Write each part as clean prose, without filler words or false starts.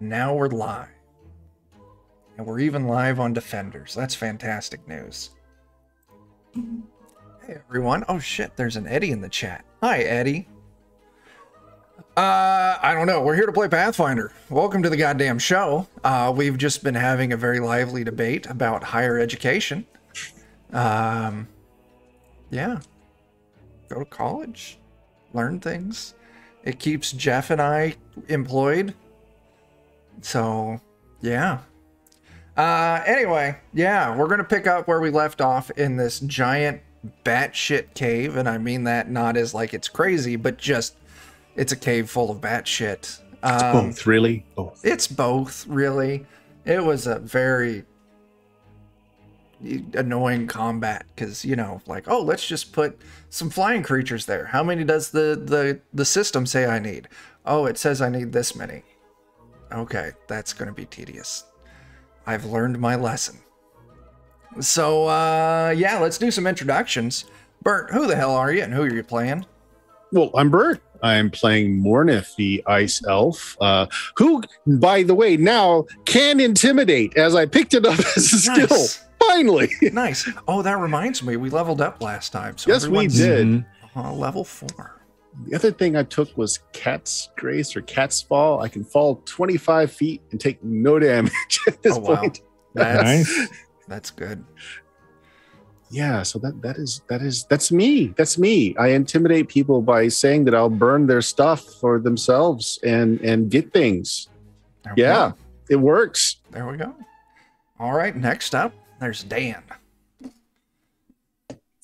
Now we're live. And we're even live on Defenders. That's fantastic news. Hey, everyone. Oh, shit. There's an Eddie in the chat. Hi, Eddie. I don't know. We're here to play Pathfinder. Welcome to the goddamn show. We've just been having a very lively debate about higher education. Yeah. Go to college. Learn things. It keeps Jeff and I employed. So, yeah. Anyway, yeah, we're going to pick up where we left off in this giant batshit cave. And I mean that not as like it's crazy, but just it's a cave full of batshit. It's both, really. Both. It's both, really. It was a very annoying combat because, you know, like, oh, let's just put some flying creatures there. How many does the system say I need? Oh, it says I need this many. Okay, that's going to be tedious. I've learned my lesson. So, yeah, let's do some introductions. Bert, who the hell are you and who are you playing? Well, I'm Bert. I'm playing Mornith, the ice elf, who, by the way, now can intimidate as I picked it up as a skill. Finally. Nice. Oh, that reminds me. We leveled up last time. So yes, we did. Level 4. The other thing I took was Cat's Grace or Cat's Fall. I can fall 25 feet and take no damage at this point. That's nice. That's good. Yeah, so that's me. That's me. I intimidate people by saying that I'll burn their stuff for themselves and get things. Yeah, it works. There we go. All right, next up, there's Dan.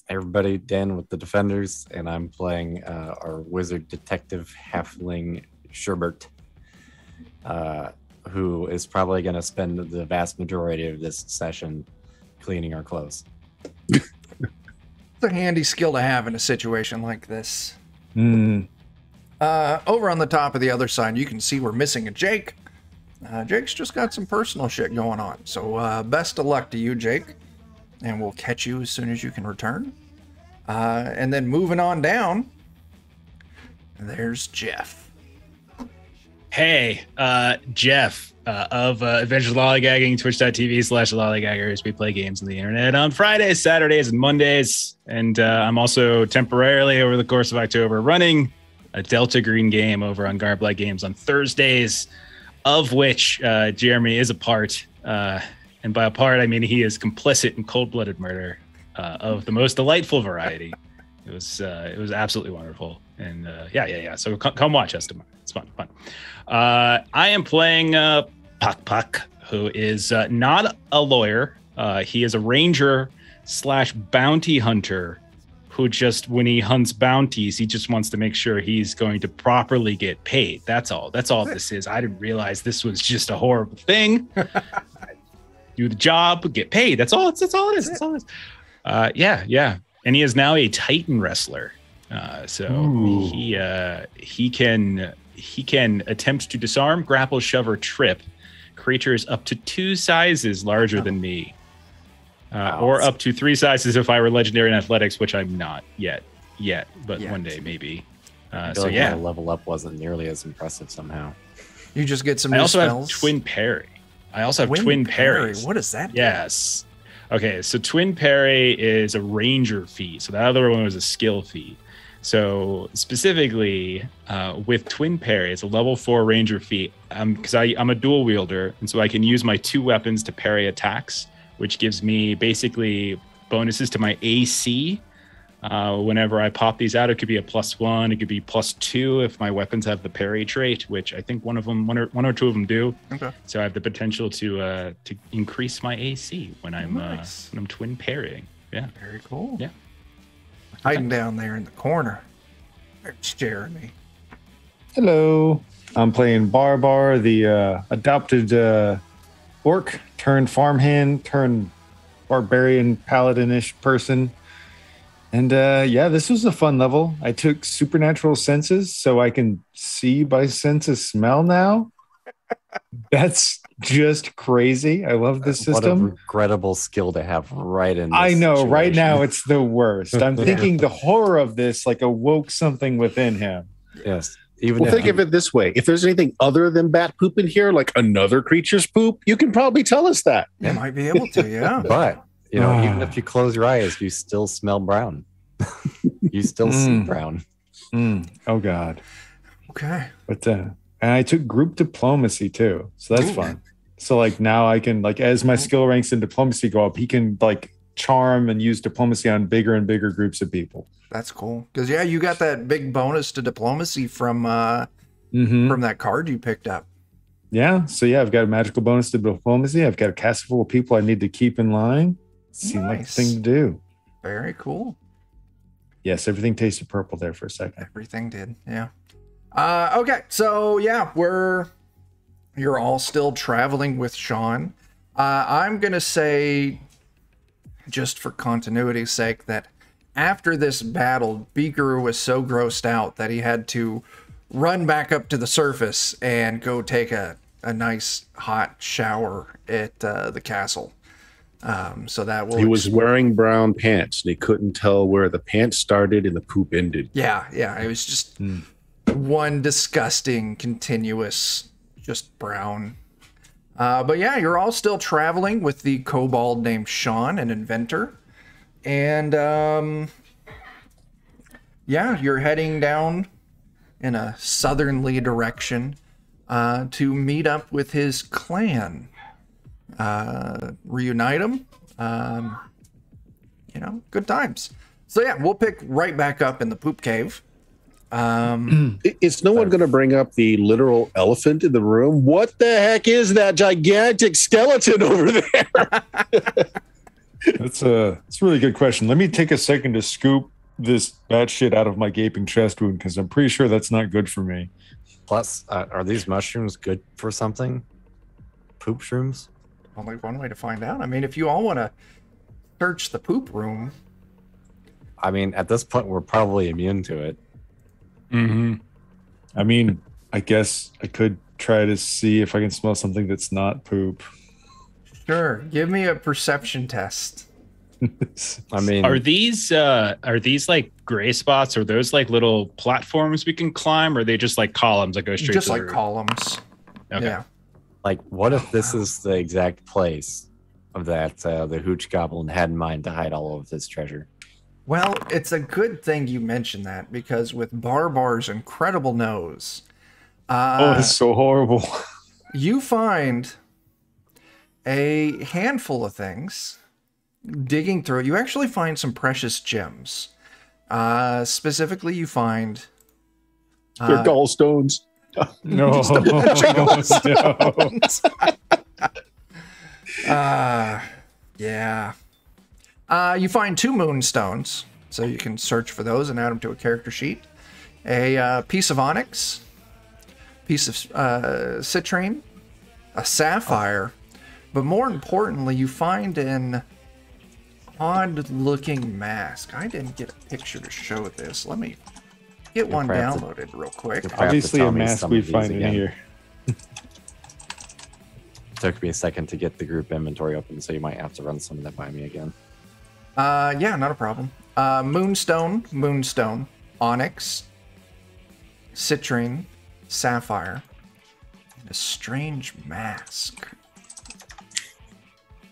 Everybody, Dan with the Defenders, and I'm playing our wizard detective halfling Sherbert, who is probably going to spend the vast majority of this session cleaning our clothes. It's a handy skill to have in a situation like this. Over on the top of the other side, you can see we're missing a Jake. Jake's just got some personal shit going on. So best of luck to you, Jake. And we'll catch you as soon as you can return. And then moving on down, there's Jeff. Hey, Jeff of Adventures Lollygagging, twitch.tv/lollygaggers. We play games on the internet on Fridays, Saturdays, and Mondays. And I'm also temporarily, over the course of October, running a Delta Green game over on Garblight Games on Thursdays, of which Jeremy is a part. And by a part, I mean he is complicit in cold-blooded murder of the most delightful variety. It was absolutely wonderful. And yeah. So come watch us tomorrow. It's fun. I am playing Pak, who is not a lawyer. He is a ranger / bounty hunter who just, when he hunts bounties, he just wants to make sure he's going to properly get paid. That's all this is. I didn't realize this was just a horrible thing. Do the job, get paid. That's all it is. Yeah. And he is now a Titan wrestler. So he can attempt to disarm, grapple, shove, or trip creatures up to 2 sizes larger than me. Or up to 3 sizes if I were legendary in athletics, which I'm not yet, but one day maybe. My level up wasn't nearly as impressive somehow. You just get some new spells. I also have Twin Parry. Twin Parry. What is that? Yes. Okay, so Twin Parry is a ranger feat. So that other one was a skill feat. So specifically with Twin Parry, it's a level 4 ranger feat. Because I'm a dual wielder, and so I can use my 2 weapons to parry attacks, which gives me basically bonuses to my AC. Whenever I pop these out, it could be a +1, it could be +2 if my weapons have the parry trait, which I think one or 2 of them do. Okay. So I have the potential to increase my AC when I'm twin parrying. Yeah. Very cool. Yeah. Hiding down there in the corner. It's Jeremy. Hello. I'm playing Barbar, the adopted orc turned farmhand turned barbarian paladin-ish person. And this was a fun level. I took supernatural senses so I can see by sense of smell now. That's just crazy. I love this system. What a regrettable skill to have right in this I know, situation. Right now it's the worst. I'm thinking the horror of this like awoke something within him. Yes. Even Well, think of it this way: if there's anything other than bat poop in here, like another creature's poop, you can probably tell us that. You might be able to, yeah. But even if you close your eyes, you still smell brown. You still see brown. Oh God. Okay. But and I took group diplomacy too, so that's fun. So like now I can as my skill ranks in diplomacy go up, he can charm and use diplomacy on bigger and bigger groups of people. That's cool. Because you got that big bonus to diplomacy from that card you picked up. Yeah. So I've got a magical bonus to diplomacy. I've got a castle full of people I need to keep in line. Seemed like the thing to do. Very cool. Yes, everything tasted purple there for a second. Everything did, yeah. Okay, so you're all still traveling with Shaun. I'm gonna say, just for continuity's sake, that after this battle, Beaker was so grossed out that he had to run back up to the surface and go take a nice hot shower at the castle. So that will. He was wearing brown pants, and he couldn't tell where the pants started and the poop ended. Yeah. It was just one disgusting, continuous, just brown. But you're all still traveling with the kobold named Shaun, an inventor. And you're heading down in a southerly direction to meet up with his clan. Reunite them. Good times. So we'll pick right back up in the poop cave. Is no one going to bring up the literal elephant in the room? What the heck is that gigantic skeleton over there? That's a really good question. Let me take a second to scoop that shit out of my gaping chest wound, because I'm pretty sure that's not good for me. Plus, are these mushrooms good for something? Poop shrooms? Only one way to find out. I mean, if you all want to search the poop room. I mean, at this point, we're probably immune to it. Mm-hmm. I mean, I guess I could try to see if I can smell something that's not poop. Sure. Give me a perception test. I mean, are these like gray spots? Or those like little platforms we can climb? Or are they just like columns that go straight just to like the roof? Columns. Okay. Yeah. Like, what if this is the exact place of that the Hooch Goblin had in mind to hide all of his treasure? Well, it's a good thing you mentioned that, because with Barbar's incredible nose, it's so horrible. You find a handful of things. Digging through it, you actually find some precious gems. Specifically, you find They're gallstones. No. just a bunch of gallstones. You find 2 moonstones, so you can search for those and add them to a character sheet. A piece of onyx, piece of citrine, a sapphire, but more importantly, you find an odd-looking mask. I didn't get a picture to show this. Let me get one downloaded real quick. Obviously, a mask we find in here. It took me a second to get the group inventory open, so you might have to run some of that by me again. Not a problem. Moonstone, onyx, citrine, sapphire, and a strange mask.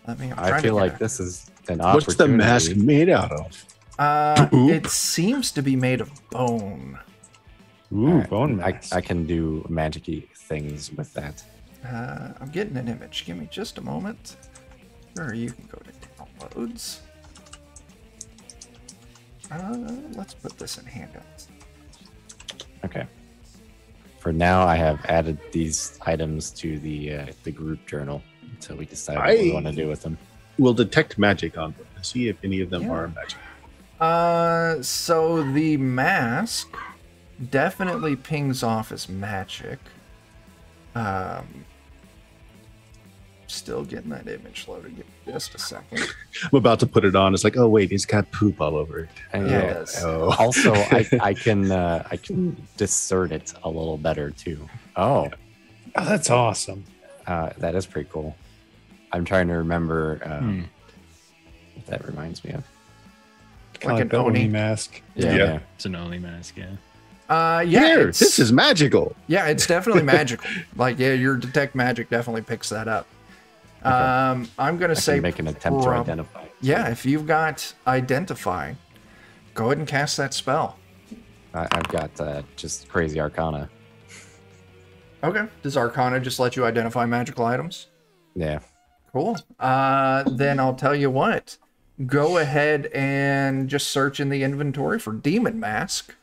I feel like this is an opportunity. What's the mask made out of? It seems to be made of bone. Ooh, Right. bone mask. I can do magic-y things with that. I'm getting an image. Give me just a moment. Sure, you can go to downloads. Let's put this in handouts. Okay. For now, I have added these items to the group journal until we decide what we want to do with them. We'll detect magic on them to see if any of them are magic. So the mask definitely pings off as magic. Still getting that image loaded. Give me just a second. I'm about to put it on. It's like, oh wait, he's got poop all over it. And Yeah, it does. Oh. Also, I can discern it a little better too. Oh, that's awesome. that is pretty cool. I'm trying to remember what that reminds me of. Like an the Oni mask. Yeah. It's an only mask, yeah. Yeah, Here, this is magical. Yeah, it's definitely magical. Like, yeah, your detect magic definitely picks that up. Okay. I'm gonna say make an attempt to identify. Yeah, if you've got identify, go ahead and cast that spell. I've got just crazy arcana. Okay. Does Arcana just let you identify magical items? Yeah. Cool. Then I'll tell you what. Go ahead and just search in the inventory for Demon Mask,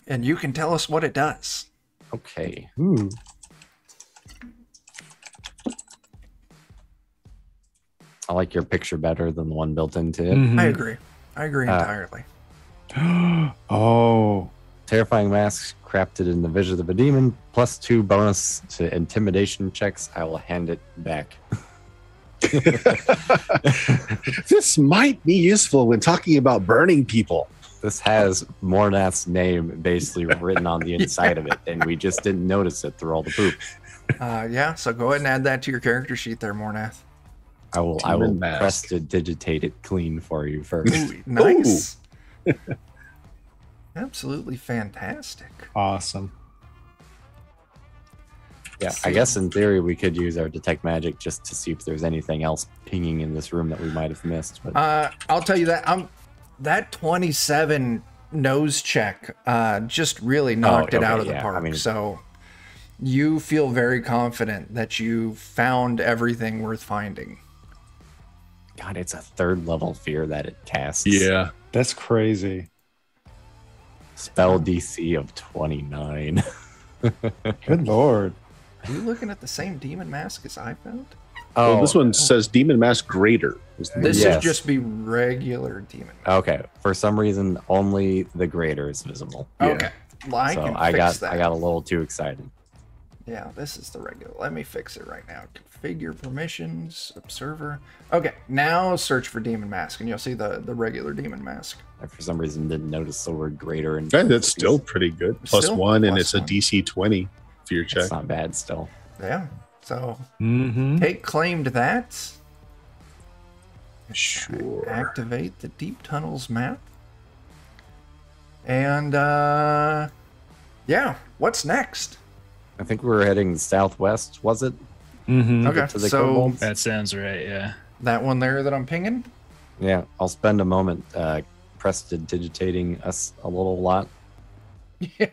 and you can tell us what it does. Okay. Ooh. I like your picture better than the one built into it. Mhm. I agree entirely. Oh. Terrifying mask crafted in the vision of a demon, +2 bonus to intimidation checks. I will hand it back. This might be useful when talking about burning people. This has Mornath's name basically written on the inside of it, and we just didn't notice it through all the poop. Yeah, so go ahead and add that to your character sheet there, Mornath. I will Demon mask. press to digitate it clean for you first. Ooh, nice. Absolutely fantastic. Awesome. Yeah, I guess in theory we could use our detect magic just to see if there's anything else pinging in this room that we might have missed. But I'll tell you that that 27 nose check just really knocked it out of the park. I mean, so you feel very confident that you found everything worth finding. God, it's a 3rd level fear that it casts. Yeah. That's crazy. Spell DC of 29. Good lord. Are you looking at the same demon mask as I found? Well, this one says Demon Mask Greater. This Yes. is just be regular demon mask. Okay, for some reason only the greater is visible. Yeah. Okay. Well, I can fix that. I got a little too excited. Yeah, this is the regular. Let me fix it right now. Configure permissions, observer. Okay, now search for demon mask, and you'll see the regular demon mask. I for some reason didn't notice the word greater. And And that's still pretty good. +1, and plus it's a one. DC 20 for your check. It's not bad still. Yeah. So Mm-hmm. take claim to that. Sure. Activate the deep tunnels map. And yeah, what's next? I think we were heading southwest, was it? Mm-hmm. Okay, to the so Kobold? That sounds right. Yeah. that one there that I'm pinging. Yeah, I'll spend a moment prestidigitating us a little lot.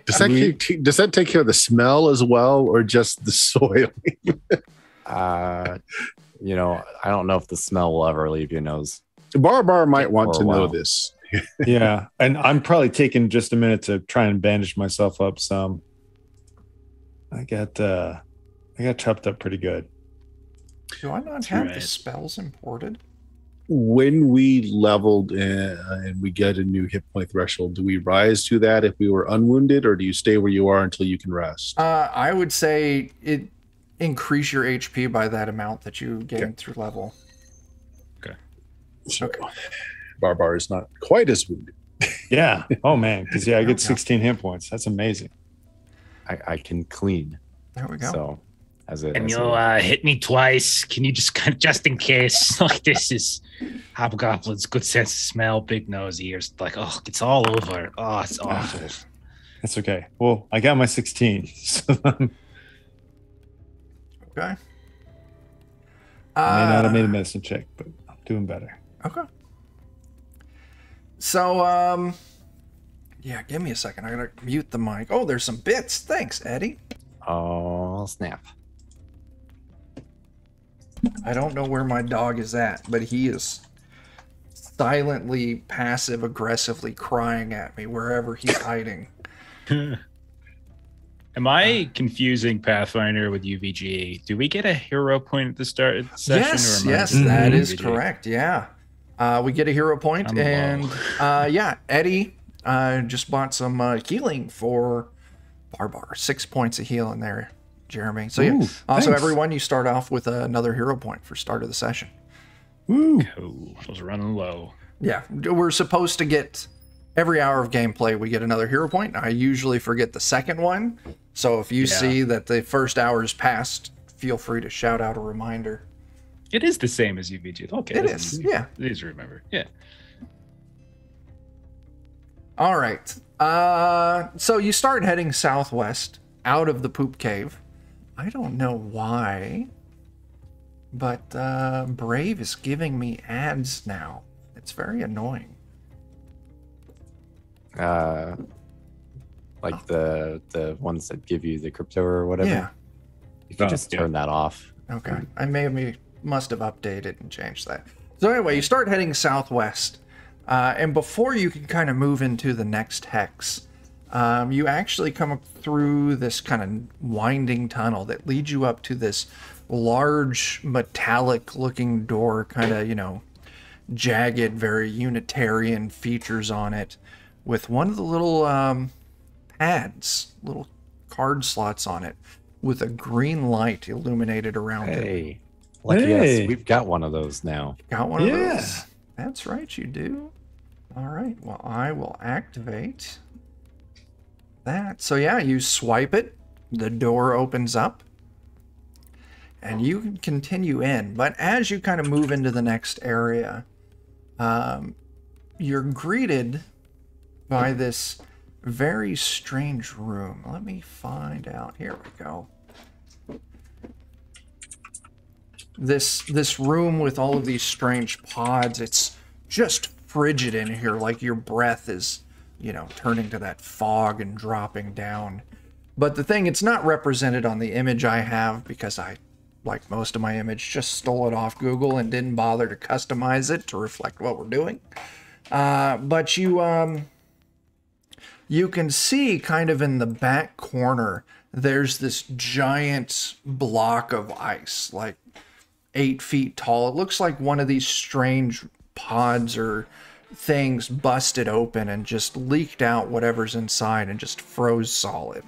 Does that take care of the smell as well, or just the soil? You know, I don't know if the smell will ever leave your nose. Barbar might want For a to know while. this. Yeah. And I'm probably taking just a minute to try and bandage myself up some. I got chopped up pretty good. Do I not have the right. spells imported? When we leveled and we get a new hit point threshold, do we rise to that if we were unwounded, or do you stay where you are until you can rest? I would say it increase your HP by that amount that you gain through level. So, Barbar is not quite as wounded. Yeah. Oh man. Because I Okay. get 16 hit points. That's amazing. I can clean. There we go. So as it And as you'll it- hit me twice. Can you just in case? Like, this is hobgoblins, good sense of smell, big nose, ears. Like, oh, it's all over. Oh, it's awful. That's okay. Well, I got my 16. So Okay. I may not have made a medicine check, but I'm doing better. Okay. So, yeah, give me a second. I gotta mute the mic. Oh, there's some bits. Thanks, Eddie. Oh snap! I don't know where my dog is at, but he is silently, passive aggressively crying at me wherever he's hiding. Am I confusing Pathfinder with UVG? Do we get a hero point at the start of the session? Yes, or am I yes, just that thinking is UVG? correct. Yeah. We get a hero point, I'm and low. yeah, Eddie just bought some healing for Barbar. 6 points of healing there, Jeremy. So yeah, Ooh, also thanks. everyone, you start off with another hero point for start of the session. Woo. Cool. I was running low. Yeah, we're supposed to get every hour of gameplay. We get another hero point. I usually forget the second one, so if you see that the first hour is passed, feel free to shout out a reminder. It is the same as UVG. Okay. It that's is, easy. yeah. Easy to remember. Yeah. All right. So you start heading southwest out of the poop cave. I don't know why, but Brave is giving me ads now. It's very annoying. Like the ones that give you the crypto or whatever. Yeah. You can just turn that off. Okay. Must have updated and changed that. So anyway, you start heading southwest. And before you can kind of move into the next hex, you actually come up through this kind of winding tunnel that leads you up to this large metallic looking door, kind of, jagged, very Unitarian features on it, with one of the little pads, little card slots on it, with a green light illuminated around it. Hey, lucky us, we've got one of those now. Got one of those? That's right, you do. All right, well, I will activate that. So yeah, you swipe it, the door opens up, and you can continue in. But as you kind of move into the next area, you're greeted by this very strange room. Let me find out. Here we go. This room with all of these strange pods, it's just frigid in here, like your breath is, turning to that fog and dropping down. But the thing, it's not represented on the image I have, because I, like most of my image, just stole it off Google and didn't bother to customize it to reflect what we're doing. But you can see kind of in the back corner, there's this giant block of ice, like 8 feet tall. It looks like one of these strange pods or things busted open and just leaked out whatever's inside and just froze solid.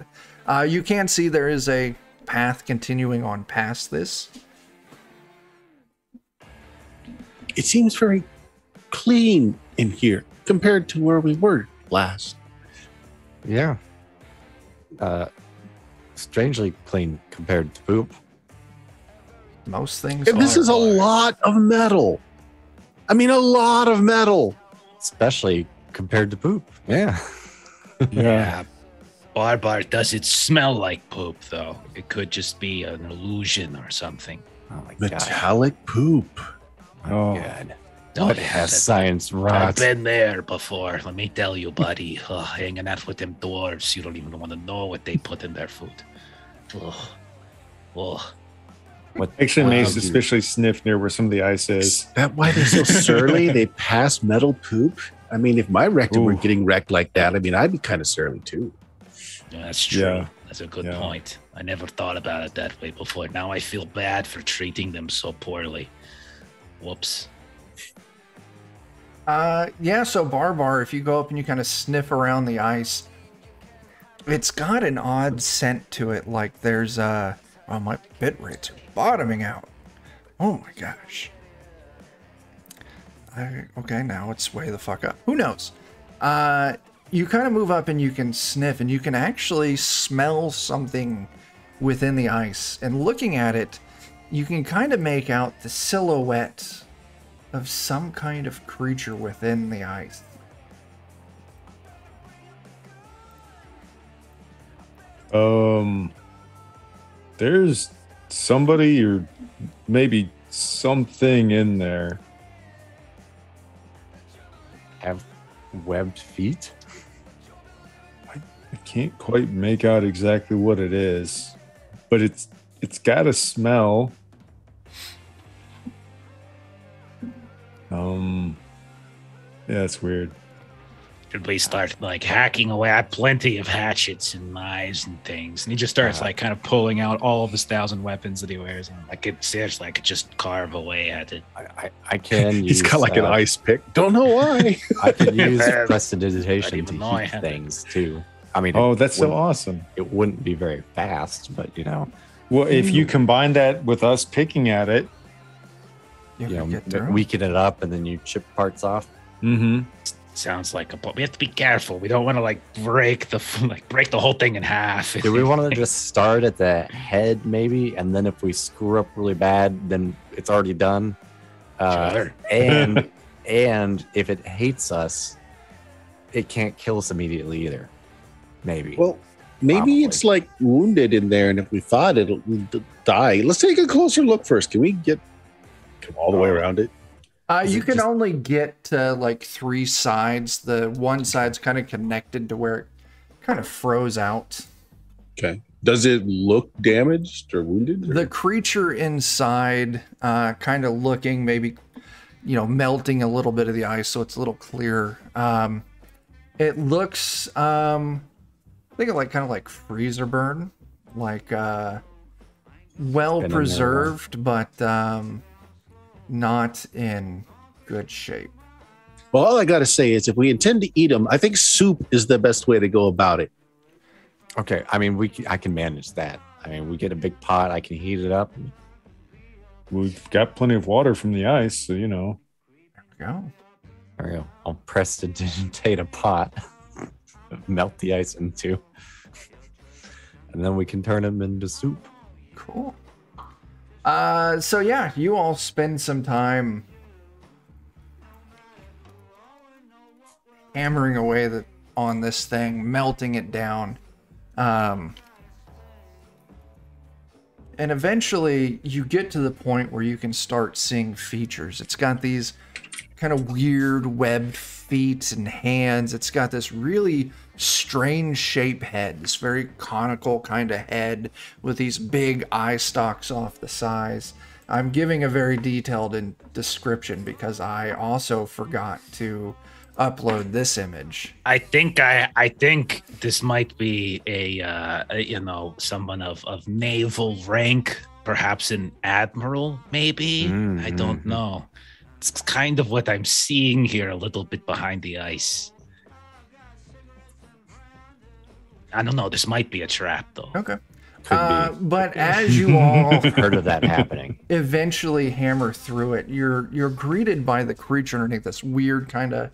You can see there is a path continuing on past this. It seems very clean in here compared to where we were last. Yeah. Strangely clean compared to poop. Most things And this is a lot of metal. I mean, a lot of metal. Especially compared to poop. Yeah. Yeah. Barbar, does it smell like poop, though? It could just be an illusion or something. Oh my god. Metallic poop. Oh god. Don't What has science I've wrought? been there before. Let me tell you, buddy. Hanging out with them dwarves, you don't even want to know what they put in their food. Oh. What Actually makes you- especially sniff near where some of the ice is. Is that why they're so surly? They pass metal poop? I mean, if my rectum were Ooh. getting wrecked like that, I mean, I'd be kind of surly too. Yeah, that's true. Yeah. That's a good Yeah. point. I never thought about it that way before. Now I feel bad for treating them so poorly. Whoops. Yeah, so Barbar, if you go up and you kind of sniff around the ice, it's got an odd scent to it, like there's oh, my bit rates are bottoming out. Oh my gosh. Okay, now it's way the fuck up. Who knows? You kind of move up and you can sniff, and you can actually smell something within the ice. And looking at it, you can kind of make out the silhouette of some kind of creature within the ice. There's somebody or maybe something in there. Have webbed feet? I can't quite make out exactly what it is, but it's got a smell. Yeah, it's weird. Should we start hacking away? I have plenty of hatchets and knives and things. And he just starts kind of pulling out all of his 1,000 weapons that he wears. And seriously, I could just carve away at it. I can use... He's got like an ice pick. Don't know why. I can use prestidigitation even to know I heat had it. things too. I mean, Oh, that's so wouldn't- awesome. It wouldn't be very fast, but Well, if you combine that with us picking at it, You can get through. weaken it up and then you chip parts off. Sounds like we have to be careful. We don't want to break the whole thing in half. Do we want to just start at the head maybe, and then if we screw up really bad, then it's already done. Sure. And if it hates us, it can't kill us immediately either. Maybe. Well, maybe Probably. it's like wounded in there, and if we thought it'll die, let's take a closer look first. Can we come all the way around it? You can only get to like 3 sides. The one side's kind of connected to where it kind of froze out. Okay. Does it look damaged or wounded? The creature inside, kind of looking, maybe, melting a little bit of the ice so it's a little clearer. It looks, I think it kind of like freezer burn, like well preserved, but not in good shape. Well, all I got to say is if we intend to eat them, I think soup is the best way to go about it. Okay, I mean, I can manage that. I mean, we get a big pot, I can heat it up. We've got plenty of water from the ice, so There we go. There we go. I'll prestidigitate a pot, melt the ice into, and then we can turn them into soup. Cool. So yeah, you all spend some time hammering away on this thing, melting it down. And eventually you get to the point where you can start seeing features. It's got these kind of weird webbed feet and hands. It's got this really strange shape head, this very conical kind of head with these big eye stalks off the sides. I'm giving a very detailed description because I also forgot to upload this image. I think this might be a someone of naval rank, perhaps an admiral, maybe. I don't know. It's kind of what I'm seeing here, a little bit behind the ice. I don't know. This might be a trap, though. Okay. Could be. But as you all Heard of that happening. eventually hammer through it, you're greeted by the creature underneath, this weird kind of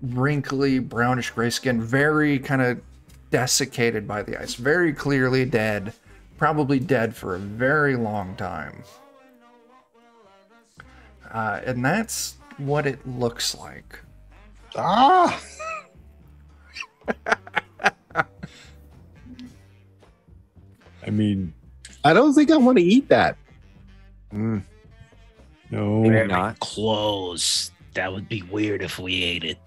wrinkly brownish gray skin, very kind of desiccated by the ice, very clearly dead, probably dead for a very long time. And that's what it looks like. Ah! I mean, I don't think I want to eat that. no. Maybe not. Close. That would be weird if we ate it.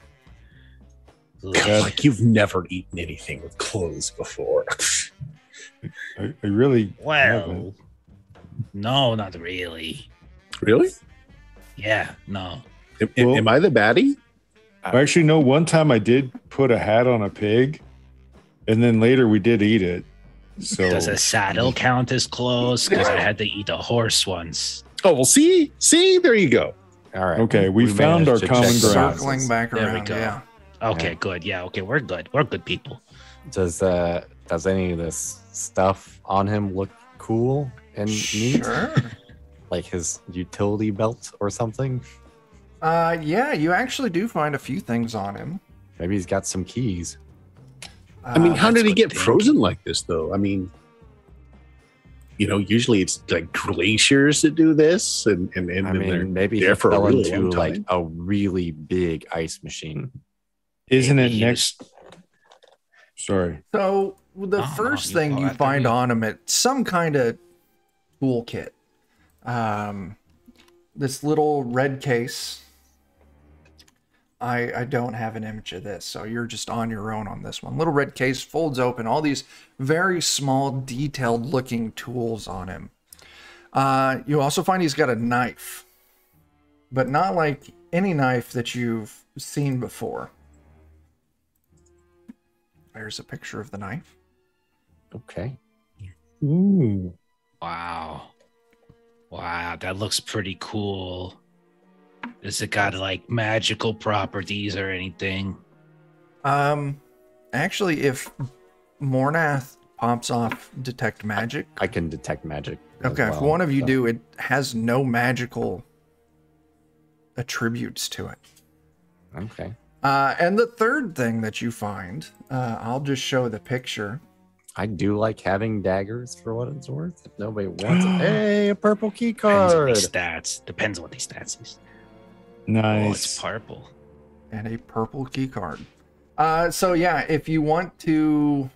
Like you've never eaten anything with clothes before. I really Well, haven't. no, not really. Really? Yeah, no. Am I the baddie? Actually, no. One time I did put a hat on a pig, and then later we did eat it. So Does a saddle count as clothes? Because I had to eat a horse once. Oh, well, see, there you go. All right. Okay, we found managed our to common check the ground. boxes. Circling back There we around, go. yeah. Okay, Yeah. good. Yeah, okay, we're good. We're good people. Does any of this stuff on him look cool and neat? Sure. Like his utility belt or something? Yeah, you actually do find a few things on him. Maybe he's got some keys. I mean, how that's did he good get thinking. frozen like this, though? I mean, usually it's like glaciers that do this, and I then they're mean, maybe he there for a fell really into long like time. a really big ice machine. Isn't it Maybe he next? Sorry. So the No, first no, you thing go you after find me. on him, it's some kind of toolkit. This little red case. I don't have an image of this, so you're just on your own on this one. Little red case folds open, all these very small, detailed looking tools on him. You also find he's got a knife, but not like any knife that you've seen before. There's a picture of the knife. Okay. Ooh. Wow. Wow, that looks pretty cool. Has it got like magical properties or anything? Actually, if Mornath pops off detect magic, I can detect magic. as okay, if well, one of you so- do, it has no magical attributes to it. Okay. And the third thing that you find, I'll just show the picture. I do like having daggers for what it's worth. If nobody wants it. Hey, a purple key Depends on card. these stats. Depends on what these stats is. Oh, it's Nice. purple. And a purple key card. So yeah, if you want to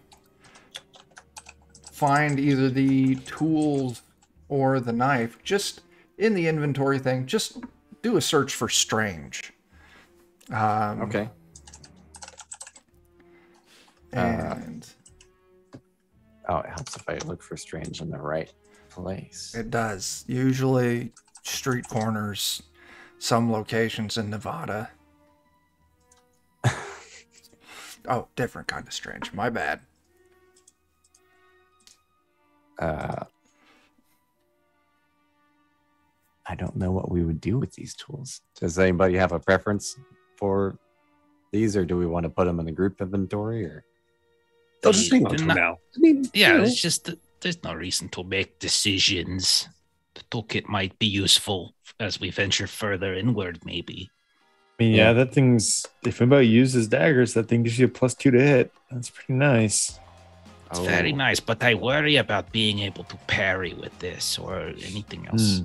find either the tools or the knife, just in the inventory thing, just do a search for strange. Okay. And it helps if I look for strange in the right place. it does. Usually street corners, some locations in Nevada. Oh, different kind of strange. My bad. I don't know what we would do with these tools. Does anybody have a preference for these, or do we want to put them in the group inventory? Or I'll just hang on to them now. I mean, Yeah, you know. it's just that there's no reason to make decisions. The toolkit might be useful as we venture further inward, maybe. I mean, yeah, that thing's, if anybody uses daggers, that thing gives you a +2 to hit. That's pretty nice. It's very nice, but I worry about being able to parry with this or anything else.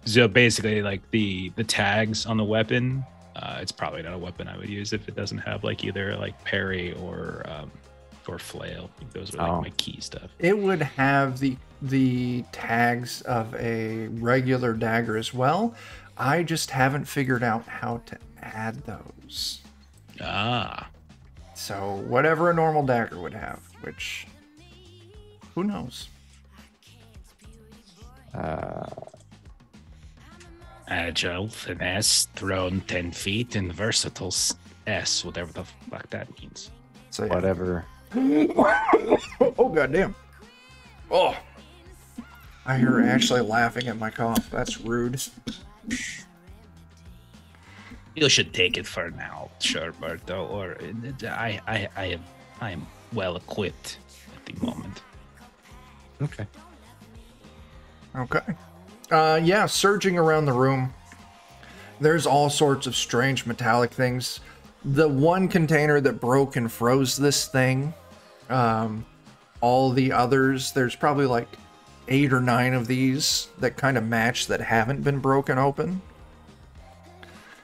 So basically, like the tags on the weapon, it's probably not a weapon I would use if it doesn't have like either like parry or flail. Like those are like my key stuff. It would have the tags of a regular dagger as well. I just haven't figured out how to add those. So whatever a normal dagger would have, which who knows? Agile, finesse, thrown 10 feet, and versatile S, whatever the fuck that means. So yeah. Whatever. Oh goddamn! Oh, I hear Ashley laughing at my cough. That's rude. You should take it for now, sure, Berto, or I am well equipped at the moment. Okay. Okay. Yeah, surging around the room, there's all sorts of strange metallic things. The one container that broke and froze this thing, all the others, there's probably like 8 or 9 of these that kind of match that haven't been broken open.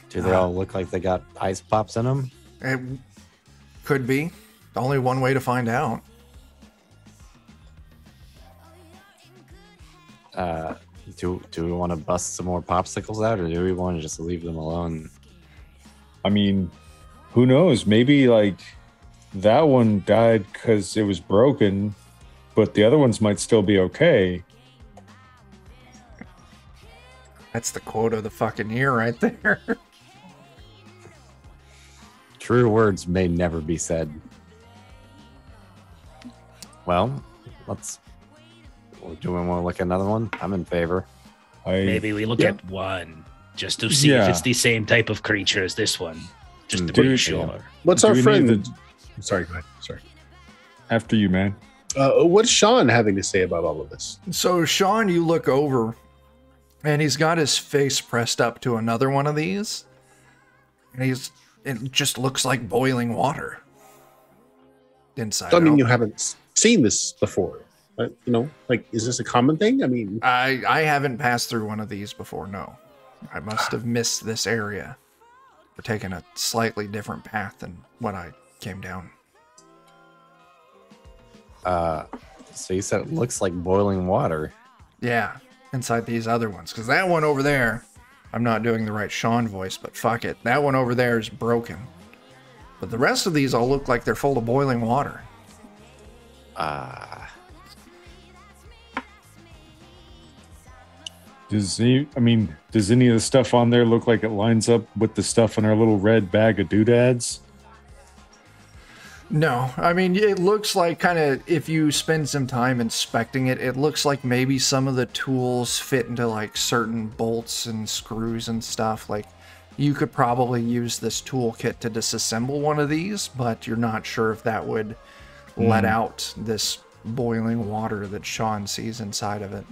Do they all look like they got ice pops in them? It could be. Only one way to find out. Do we want to bust some more popsicles out, or do we want to just leave them alone? I mean, who knows? Maybe like that one died because it was broken, but the other ones might still be okay. That's the quote of the fucking year right there. True words may never be said. Well, do we want to look at another one? I'm in favor. Maybe we look at one just to see if it's the same type of creature as this one. Just to be sure. What's our friend? Sorry, go ahead. Sorry. After you, man. What's Shaun having to say about all of this? So, Shaun, you look over, and he's got his face pressed up to another one of these. And it just looks like boiling water inside. I mean, you haven't seen this before. You know, like, is this a common thing? I mean, I haven't passed through one of these before, no. I must have missed this area. Or taken a slightly different path than what I came down. So you said it looks like boiling water. Yeah, inside these other ones. Because that one over there, I'm not doing the right Shaun voice, but fuck it. That one over there is broken. But the rest of these all look like they're full of boiling water. Does any of the stuff on there look like it lines up with the stuff in our little red bag of doodads? No, I mean, it looks like kind of, if you spend some time inspecting it, it looks like maybe some of the tools fit into like certain bolts and screws and stuff. Like you could probably use this toolkit to disassemble one of these, but you're not sure if that would let out this boiling water that Shaun sees inside of it.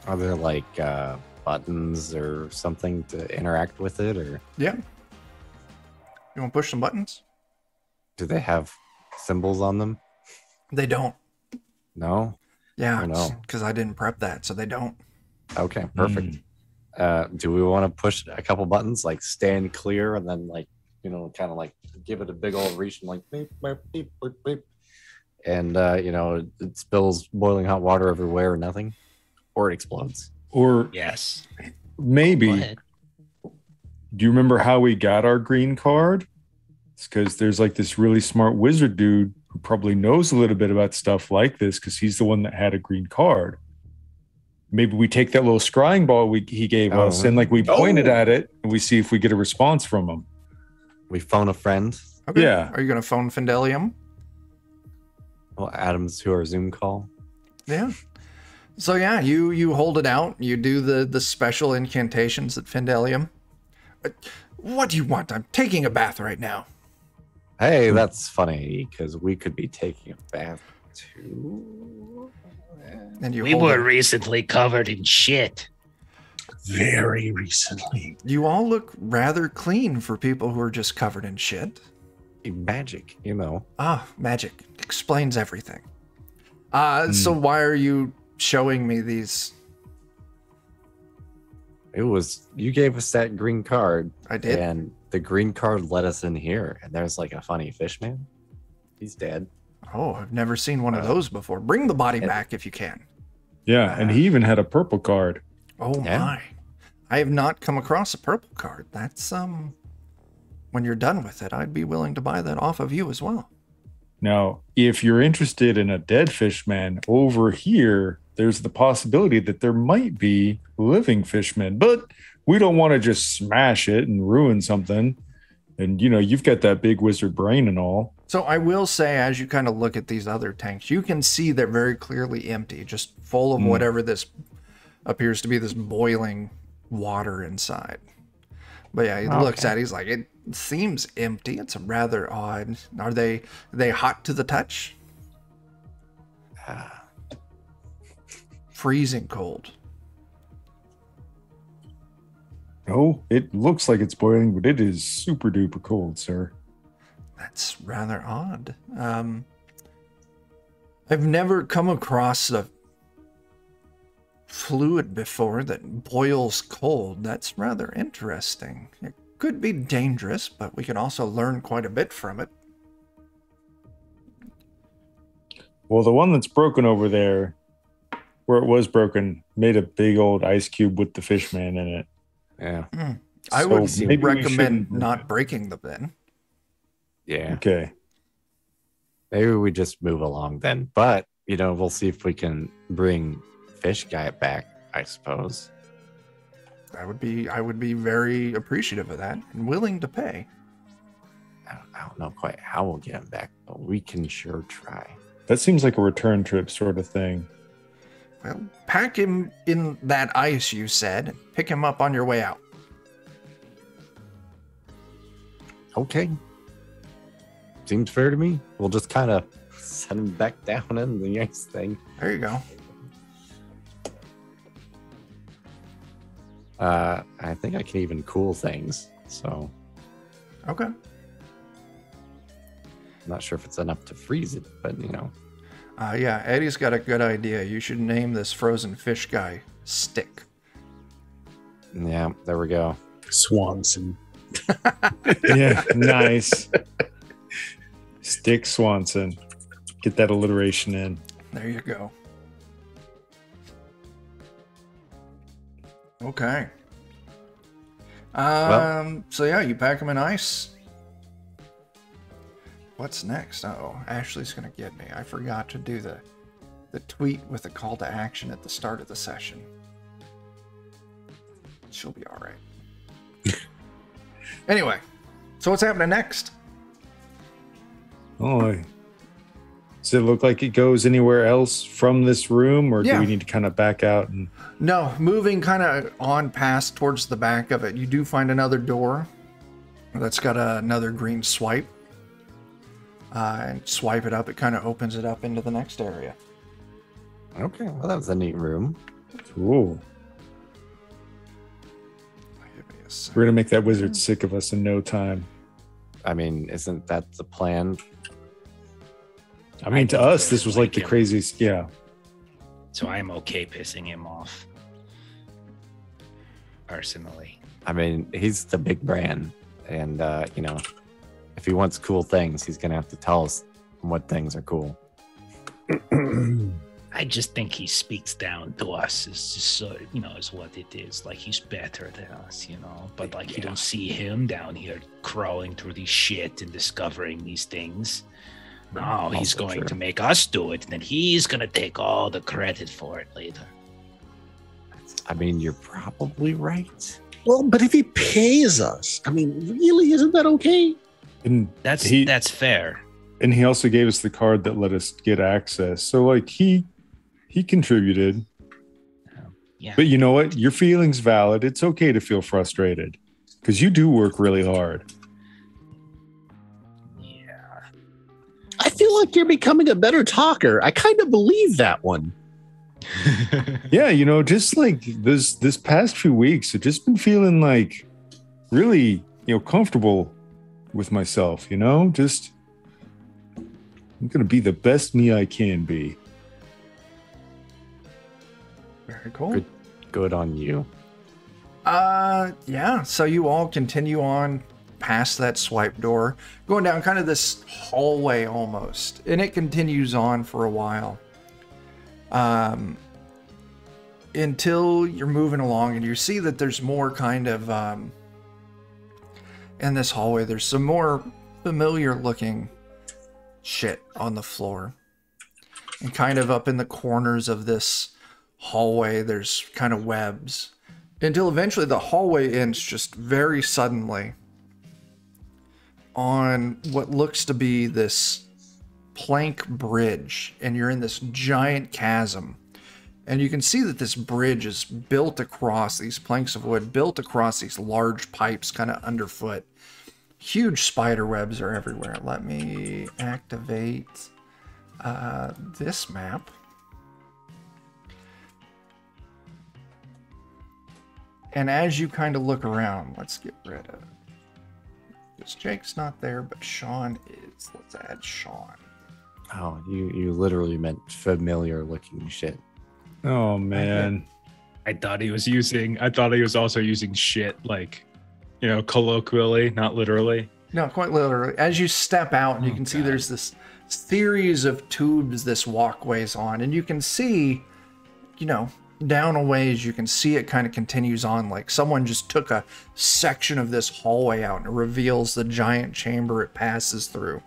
Are there like buttons or something to interact with it, or Yeah. You want to push some buttons? do they have symbols on them? They don't. No? Yeah, Oh, no. because I didn't prep that, so they don't. Okay, perfect. Do we want to push a couple buttons, like stand clear and then like, kind of like give it a big old reach and like beep, beep, beep, beep, beep. And it spills boiling hot water everywhere or nothing, or it explodes. Or Yes. maybe, do you remember how we got our green card? It's because there's like this really smart wizard dude who probably knows a little bit about stuff like this because he's the one that had a green card. Maybe we take that little scrying ball he gave us and like we point it at it and we see if we get a response from him. We phone a friend. Okay. Yeah. Are you going to phone Findelium? Well, Adam's to our Zoom call. Yeah. So yeah, you hold it out. You do the special incantations at Findelium. What do you want? I'm taking a bath right now. Hey, that's funny because we could be taking a bath too. And We were recently covered in shit. Very recently. You all look rather clean for people who are just covered in shit. Magic, Ah, magic explains everything. So why are you showing me these? It was you gave us that green card. I did. And the green card let us in here. And there's like a funny fish man. He's dead. Oh, I've never seen one of those before. Bring the body back if you can. Yeah, and he even had a purple card. Oh my. I have not come across a purple card. That's when you're done with it, I'd be willing to buy that off of you as well. Now, if you're interested in a dead fishman, over here, there's the possibility that there might be living fishmen, but we don't want to just smash it and ruin something. And, you've got that big wizard brain and all. So I will say, as you kind of look at these other tanks, you can see they're very clearly empty, just full of whatever this appears to be, this boiling water inside. But yeah, he looks at it, he's like, it seems empty. It's rather odd. Are they hot to the touch? Freezing cold. No, it looks like it's boiling, but it is super duper cold, sir. That's rather odd. I've never come across a fluid before that boils cold. That's rather interesting. It could be dangerous, but we can also learn quite a bit from it. Well, the one that's broken over there, where it was broken, made a big old ice cube with the fishman in it. Yeah. I would maybe we recommend shouldn't- not breaking them then. Yeah. Okay. Maybe we just move along then. But, we'll see if we can bring Fish Guy back, I suppose. I would be very appreciative of that and willing to pay. I don't know quite how we'll get him back, but we can sure try. That seems like a return trip sort of thing. Well, pack him in that ice, you said, and pick him up on your way out. Okay. Seems fair to me. We'll just kind of send him back down in the ice thing. There you go. I think I can even cool things, so Okay. I'm not sure if it's enough to freeze it, but Yeah, Eddie's got a good idea. You should name this frozen fish guy Stick. yeah, there we go. Swanson. Yeah, nice. Stick Swanson. Get that alliteration in. There you go. Okay. So yeah, you pack him in ice. What's next? Oh, Ashley's gonna get me. I forgot to do the tweet with the call to action at the start of the session. She'll be all right. Anyway, so what's happening next? Oh, does it look like it goes anywhere else from this room, or Yeah. do we need to kind of back out? And No, moving kind of on past towards the back of it, you do find another door that's got another green swipe. And swipe it up, it kind of opens it up into the next area. Okay, well, that was a neat room. cool. Give me a second. We're gonna make that wizard sick of us in no time. I mean, isn't that the plan? I mean, to us, this was like the him. craziest. Yeah. So I'm okay pissing him off. Personally. I mean, he's the big brand, And, if he wants cool things, he's going to have to tell us what things are cool. I just think he speaks down to us. It's just so, is what it is. Like, he's better than us, But, like, you don't see him down here crawling through these shit and discovering these things. No, he's Also going true. to make us do it, and then he's going to take all the credit for it later. I mean, you're probably right. Well, but if he pays us, I mean, really, isn't that okay? And That's fair. And he also gave us the card that let us get access. So like he contributed. Yeah. But you know what? Your feeling's valid. It's okay to feel frustrated because you do work really hard. Yeah. I feel like you're becoming a better talker. I kind of believe that one. Yeah, just like this past few weeks, I've just been feeling like really, comfortable with myself, just I'm gonna be the best me I can be. Very cool. Good on you. Yeah, so you all continue on past that swipe door, going down kind of this hallway almost, and it continues on for a while. Until you're moving along and you see that there's more kind of, in this hallway, there's some more familiar looking shit on the floor. And kind of up in the corners of this hallway, there's kind of webs. Until eventually the hallway ends just very suddenly on what looks to be this plank bridge. And you're in this giant chasm. And you can see that this bridge is built across these planks of wood, built across these large pipes kind of underfoot. Huge spider webs are everywhere. Let me activate this map. And as you kind of look around, let's get rid of... Because Jake's not there, but Shaun is. Let's add Shaun. Oh, you literally meant familiar looking shit. Oh man. I thought he was also using shit, like, colloquially, not literally. No, quite literally. As you step out, you can see there's this series of tubes this walkways on, and you can see, down a ways, you can see it kind of continues on, like someone just took a section of this hallway out and it reveals the giant chamber it passes through.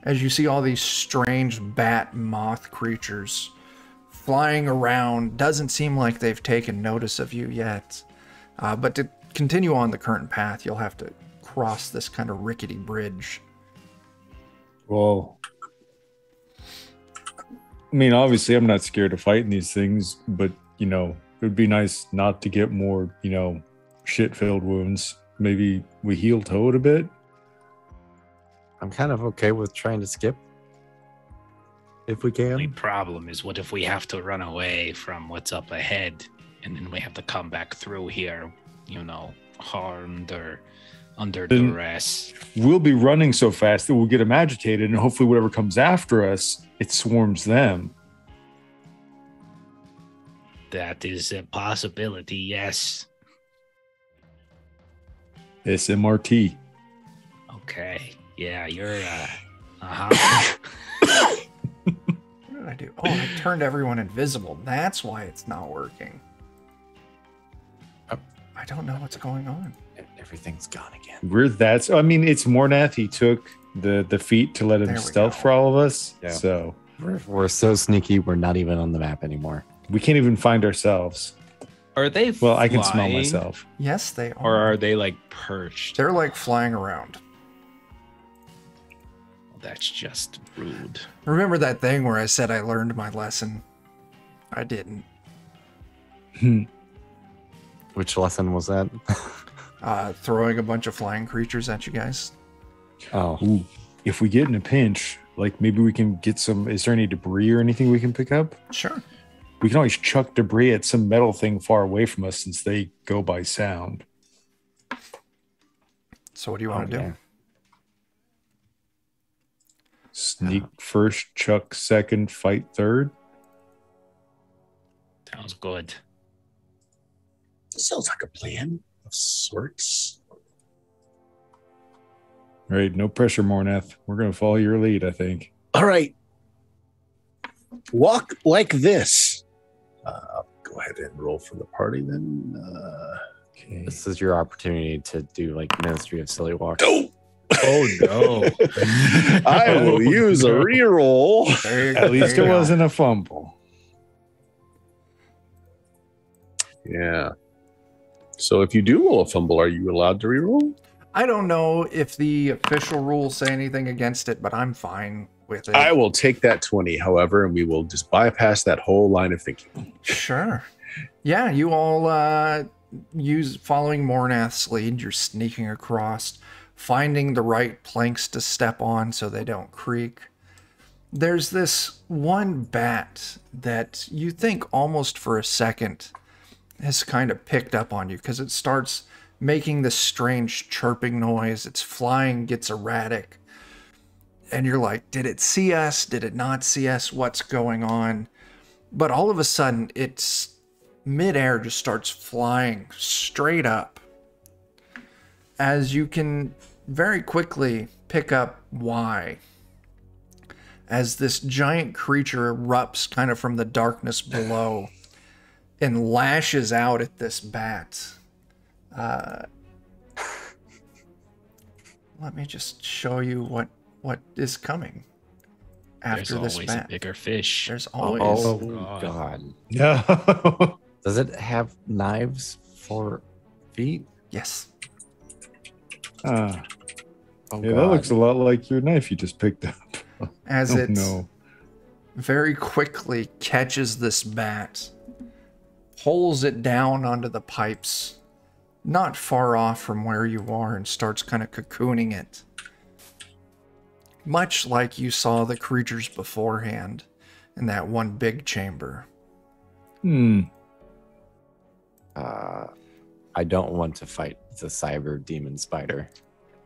As you see all these strange bat moth creatures flying around, doesn't seem like they've taken notice of you yet. But to continue on the current path, you'll have to cross this kind of rickety bridge. Well, I mean, obviously I'm not scared of fighting these things, but it would be nice not to get more, shit-filled wounds. Maybe we heel toe it a bit. I'm kind of okay with trying to skip. If we The only can. problem is, what if we have to run away from what's up ahead, and then we have to come back through here, harmed or under Then- duress? We'll be running so fast that we'll get them agitated, and hopefully whatever comes after us, it swarms them. That is a possibility, yes. SMRT. Okay. Yeah, you're, uh-huh. What did I do? Oh, I turned everyone invisible. That's why it's not working. I don't know what's going on. Everything's gone again. It's Mornath. He took the feat to let him There we stealth go. for all of us. Yeah. So We're so sneaky, we're not even on the map anymore. we can't even find ourselves. Are they Well, I can smell flying, myself. Yes, they Or are. are they, like, perched? They're like flying around. That's just rude. Remember that thing where I said I learned my lesson? I didn't. Which lesson was that? Throwing a bunch of flying creatures at you guys. Oh, Ooh, if we get in a pinch, like maybe we can get some. Is there any debris or anything we can pick up? Sure. We can always chuck debris at some metal thing far away from us since they go by sound. So what do you want to do? yeah. Sneak first, chuck second, fight third. Sounds good. Sounds like a plan of sorts. Right, no pressure, Mornath. We're going to follow your lead, I think. All right. Walk like this. Go ahead and roll for the party then. Okay. This is your opportunity to do like Ministry of Silly Walk. Oh, no. I will use a reroll. At least it wasn't a fumble. Yeah. So if you do roll a fumble, are you allowed to reroll? I don't know if the official rules say anything against it, but I'm fine with it. I will take that 20, however, and we will just bypass that whole line of thinking. Sure. Yeah, you all following Mornath's lead. You're sneaking across, finding the right planks to step on so they don't creak. There's this one bat that you think almost for a second has kind of picked up on you because it starts making this strange chirping noise. It's flying, gets erratic. And you're like, did it see us? Did it not see us? What's going on? But all of a sudden, it's midair just starts flying straight up. As you can very quickly pick up why. As this giant creature erupts kind of from the darkness below and lashes out at this bat. Let me just show you what is coming after There's this always bat. a bigger fish. There's always. Oh, God. God. No. Does it have knives for feet? Yes. Ah, Oh, yeah, God. that looks a lot like your knife you just picked up. As Oh, it no. very quickly catches this bat, pulls it down onto the pipes, not far off from where you are, and starts kind of cocooning it. Much like you saw the creatures beforehand in that one big chamber. I don't want to fight the cyber demon spider.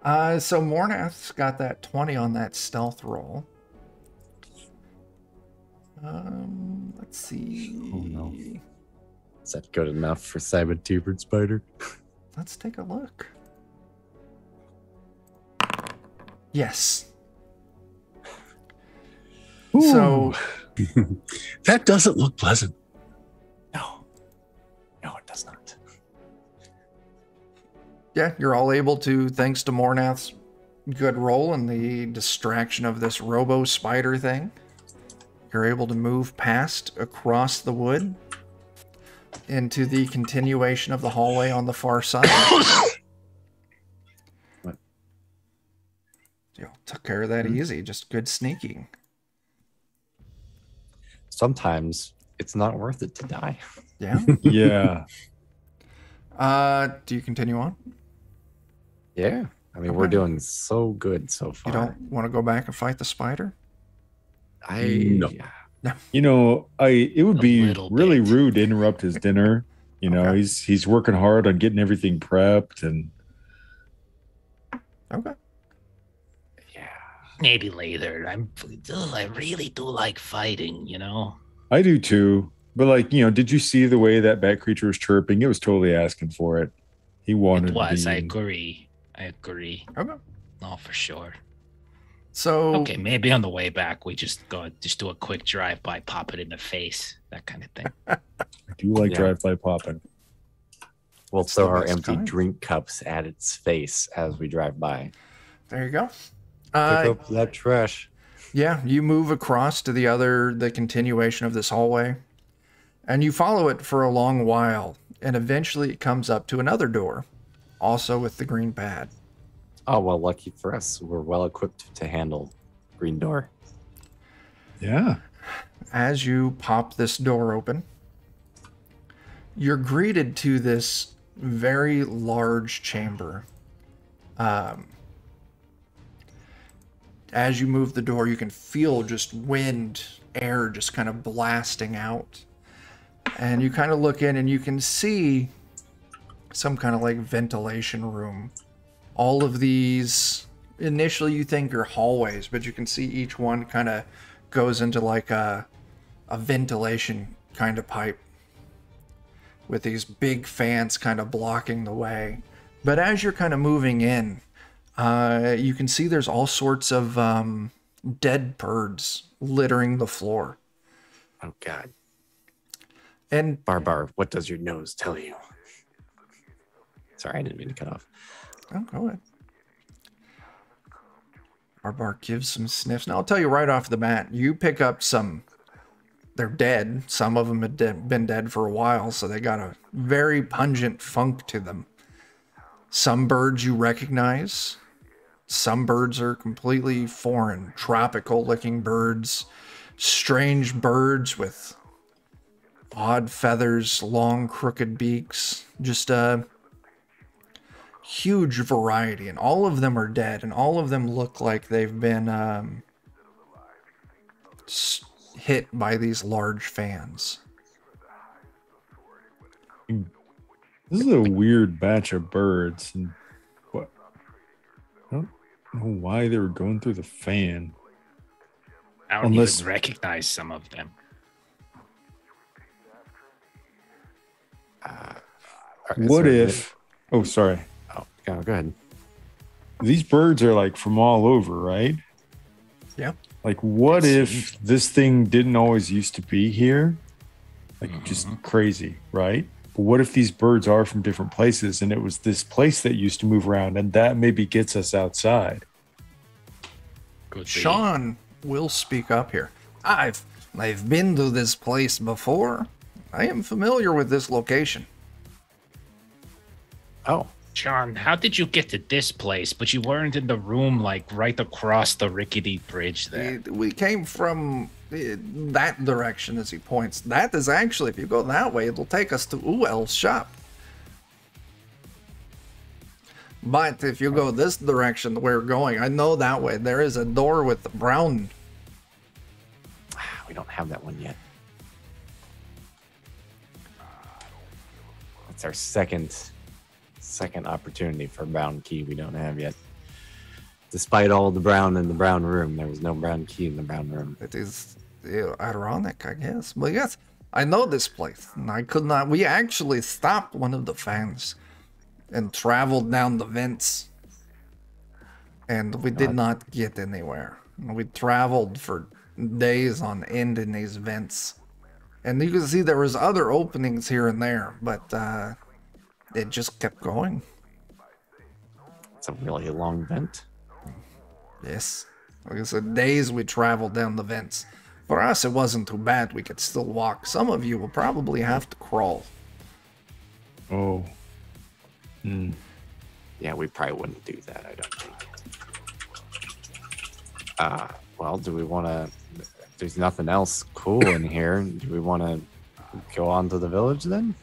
So Mornath's got that 20 on that stealth roll. Let's see. Oh, no. Is that good enough for cyber demon spider? Let's take a look. Yes. So That doesn't look pleasant. No. No, it does not. yeah, you're all able to, thanks to Mornath's good roll and the distraction of this robo spider thing, you're able to move past across the wood into the continuation of the hallway on the far side. What? You took care of that easy. Just good sneaking. Sometimes it's not worth it to die. Yeah. Yeah. Do you continue on? Yeah. I mean, we're Okay. doing so good so You far. don't want to go back and fight the spider? No. You know, it would A be little really bit. rude to interrupt his dinner. You know, Okay. he's working hard on getting everything prepped, and Okay. Yeah. Maybe later. I really do like fighting, you know? I do too. But like, you know, did you see the way that bat creature was chirping? It was totally asking for it. He wanted It was. to I be. agree. I agree. Okay. No, for sure. So Okay, maybe on the way back we just do a quick drive by, pop it in the face, that kind of thing. I do like Yeah. drive-by popping. We'll It's throw the our best empty kind. drink cups at its face as we drive by. there you go. Pick up that trash. Yeah, you move across to the continuation of this hallway, and you follow it for a long while, and eventually it comes up to another door, also with the green pad. Oh, well, lucky for us. We're well equipped to handle Green Door. Yeah. As you pop this door open, you're greeted to this very large chamber. As you move the door, you can feel just wind, air just kind of blasting out. And you kind of look in and you can see some kind of like ventilation room. All of these, initially you think are hallways, but you can see each one kind of goes into like a ventilation kind of pipe with these big fans kind of blocking the way. But as you're kind of moving in, You can see there's all sorts of dead birds littering the floor. Oh, God. And Barbar, what does your nose tell you? Sorry, I didn't mean to cut off. oh, go ahead. Barbar gives some sniffs. Now, I'll tell you right off the bat, you pick up some. They're dead. Some of them had been dead for a while, so they got a very pungent funk to them. Some birds you recognize. Some birds are completely foreign. Tropical-looking birds. Strange birds with odd feathers, long, crooked beaks. Just a huge variety. And all of them are dead, and all of them look like they've been hit by these large fans. This is a weird batch of birds. And what? I don't know why they were going through the fan. I don't Unless- even recognize some of them. What if? Oh, sorry. Oh, go ahead. These birds are like from all over, right? Yeah. Like, what if this thing didn't always used to be here? Like, just crazy, right? But what if these birds are from different places and it was this place that used to move around and that maybe gets us outside? Could be. Shaun will speak up here. I've been to this place before. I am familiar with this location. Oh, Shaun, how did you get to this place, but you weren't in the room like right across the rickety bridge there? We came from that direction, as he points. That is actually, if you go that way, it'll take us to Uel's shop. But if you go this direction we're going, I know that way. There is a door with the brown. we don't have that one yet. That's our second opportunity for brown key we don't have yet. Despite all the brown in the brown room, there was no brown key in the brown room. It is ironic, I guess. But yes, I know this place. And I could not. We actually stopped one of the fans and traveled down the vents. And we did not get anywhere. We traveled for days on end in these vents. And you can see there was other openings here and there, but it just kept going. It's a really long vent. Yes. Like I said, days we traveled down the vents. For us, it wasn't too bad. We could still walk. Some of you will probably have to crawl. Oh. Yeah, we probably wouldn't do that, I don't think. Well, do we want to... If there's nothing else cool in here, do we want to go on to the village then?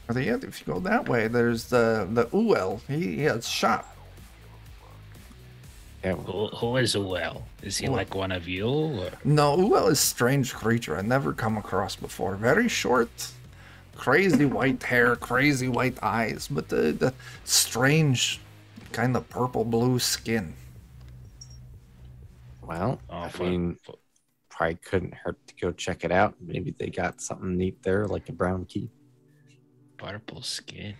Or if you go that way, there's the Uel. He has shop. Yeah, Who is Uel? Is he like one of you? Or? No, Uel is a strange creature I've never come across before. Very short, crazy white hair, crazy white eyes, but the strange kind of purple-blue skin. well, I mean, probably couldn't hurt to go check it out. Maybe they got something neat there, like a brown key. Purple skin.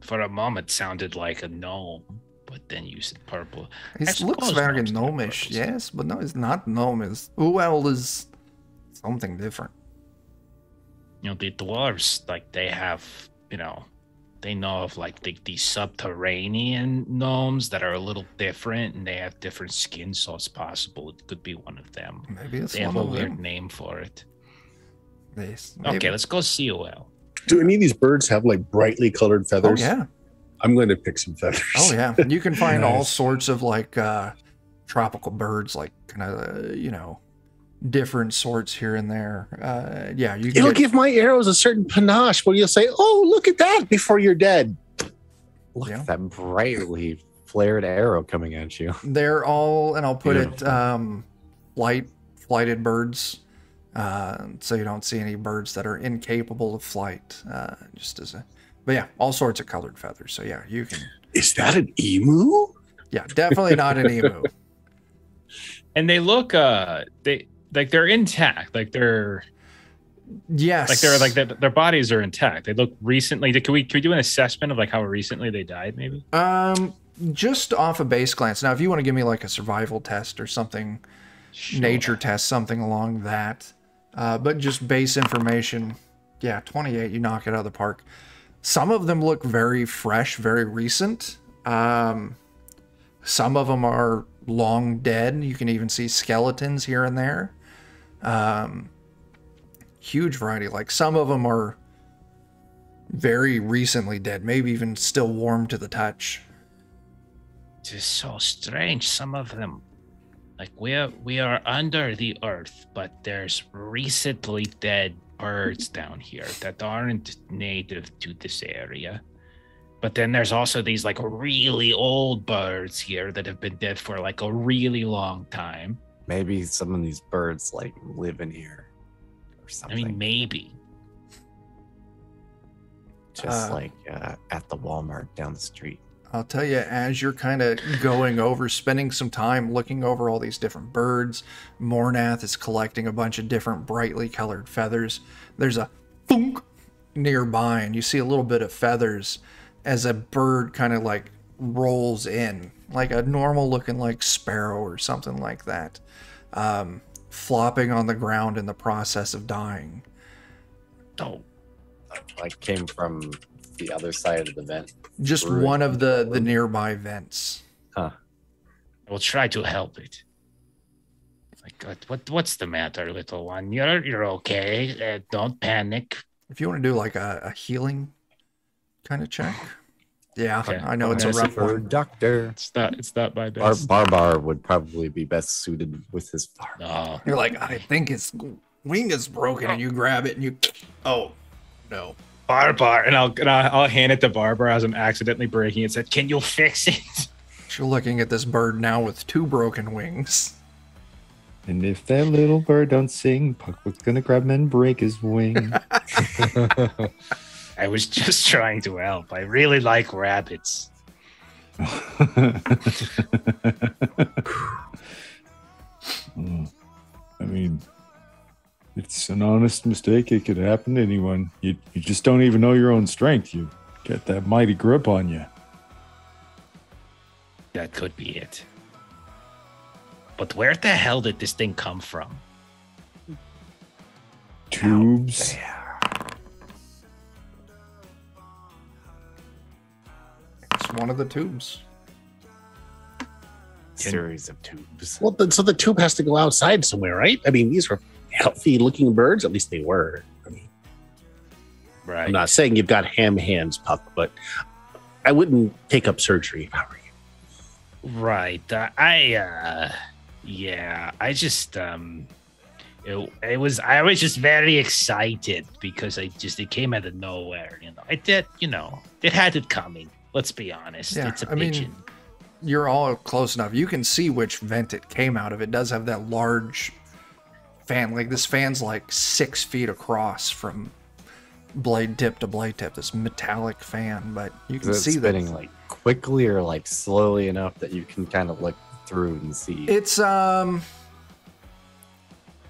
For a moment, it sounded like a gnome, but then you said purple. He I looks suppose very gnomes have gnomish, purple skin. yes, but no, it's not gnome. Uel is something different. You know, the dwarves, like they have, they know of like these subterranean gnomes that are a little different and they have different skins, so it's possible it could be one of them. Maybe it's They have one a of weird them. name for it. Yes, Okay, maybe. let's go see Uel. Do any of these birds have like brightly colored Oh feathers? yeah. I'm going to pick some feathers. Oh yeah, you can find all Nice. sorts of like tropical birds, like kind of different sorts here and there. Yeah, you can It'll get, give my arrows a certain panache where you'll say, "Oh, look at that!" before you're dead. Look Yeah. at that brightly flared arrow coming at you. they're all, and I'll put Beautiful. it flighted birds, so you don't see any birds that are incapable of flight. But yeah, all sorts of colored feathers. So yeah, you can. Is that an emu? Yeah, definitely not an emu. And they look they're intact, like they're Yes. Their bodies are intact. They look recently. Can we do an assessment of like how recently they died? Maybe. Just off a base glance. Now, if you want to give me like a survival test or something, nature test, something along that, but just base information. Yeah, 28. You knock it out of the park. Some of them look very fresh, very recent. Some of them are long dead. You can even see skeletons here and there. Huge variety. Like some of them are very recently dead, maybe even still warm to the touch. It is so strange. Some of them, like we are under the earth, but there's recently dead birds down here that aren't native to this area. But then there's also these like really old birds here that have been dead for like a really long time. Maybe some of these birds like live in here or something. I mean, maybe. Just like at the Walmart down the street. I'll tell you, as you're kind of going over, spending some time looking over all these different birds, Mornath is collecting a bunch of different brightly colored feathers. There's a thunk nearby, and you see a little bit of feathers as a bird kind of like rolls in, like a normal looking like sparrow or something like that, flopping on the ground in the process of dying. Oh, Like came from the other side of the vent. Just one of the nearby vents. Huh. I will try to help it. Like, what's the matter, little one? You're okay. Don't panic. If you want to do like a healing kind of check. Yeah, Okay. I know it's a rough one. Doctor. It's not my best. Barbar would probably be best suited with his farm. No. You're like, I think its wing is broken, and you grab it and you, oh, no. Barbar, and I'll hand it to Barbar as I'm accidentally breaking it. Said, "Can you fix it?" You're looking at this bird now with 2 broken wings. And if that little bird don't sing, Puckwood's gonna grab him and break his wing. I was just trying to help. I really like rabbits. I mean, it's an honest mistake. It could happen to anyone. You just don't even know your own strength. You get that mighty grip on you. That could be it. But where the hell did this thing come from? Tubes. It's one of the tubes. Series of tubes. Well, so the tube has to go outside somewhere, right? I mean, these were healthy-looking birds. At least they were. I mean, Right. I'm not saying you've got ham hands, Puck, but I wouldn't take up surgery if I were you. Right. I just I was just very excited because it came out of nowhere, it had it coming. Let's be honest. Yeah, It's a I mean, pigeon. You're all close enough. You can see which vent it came out of. It does have that large fan. Like this fan's like 6 feet across from blade tip to blade tip. This metallic fan, but you can Is it see that spinning like quickly or like slowly enough that you can kind of look through and see? it's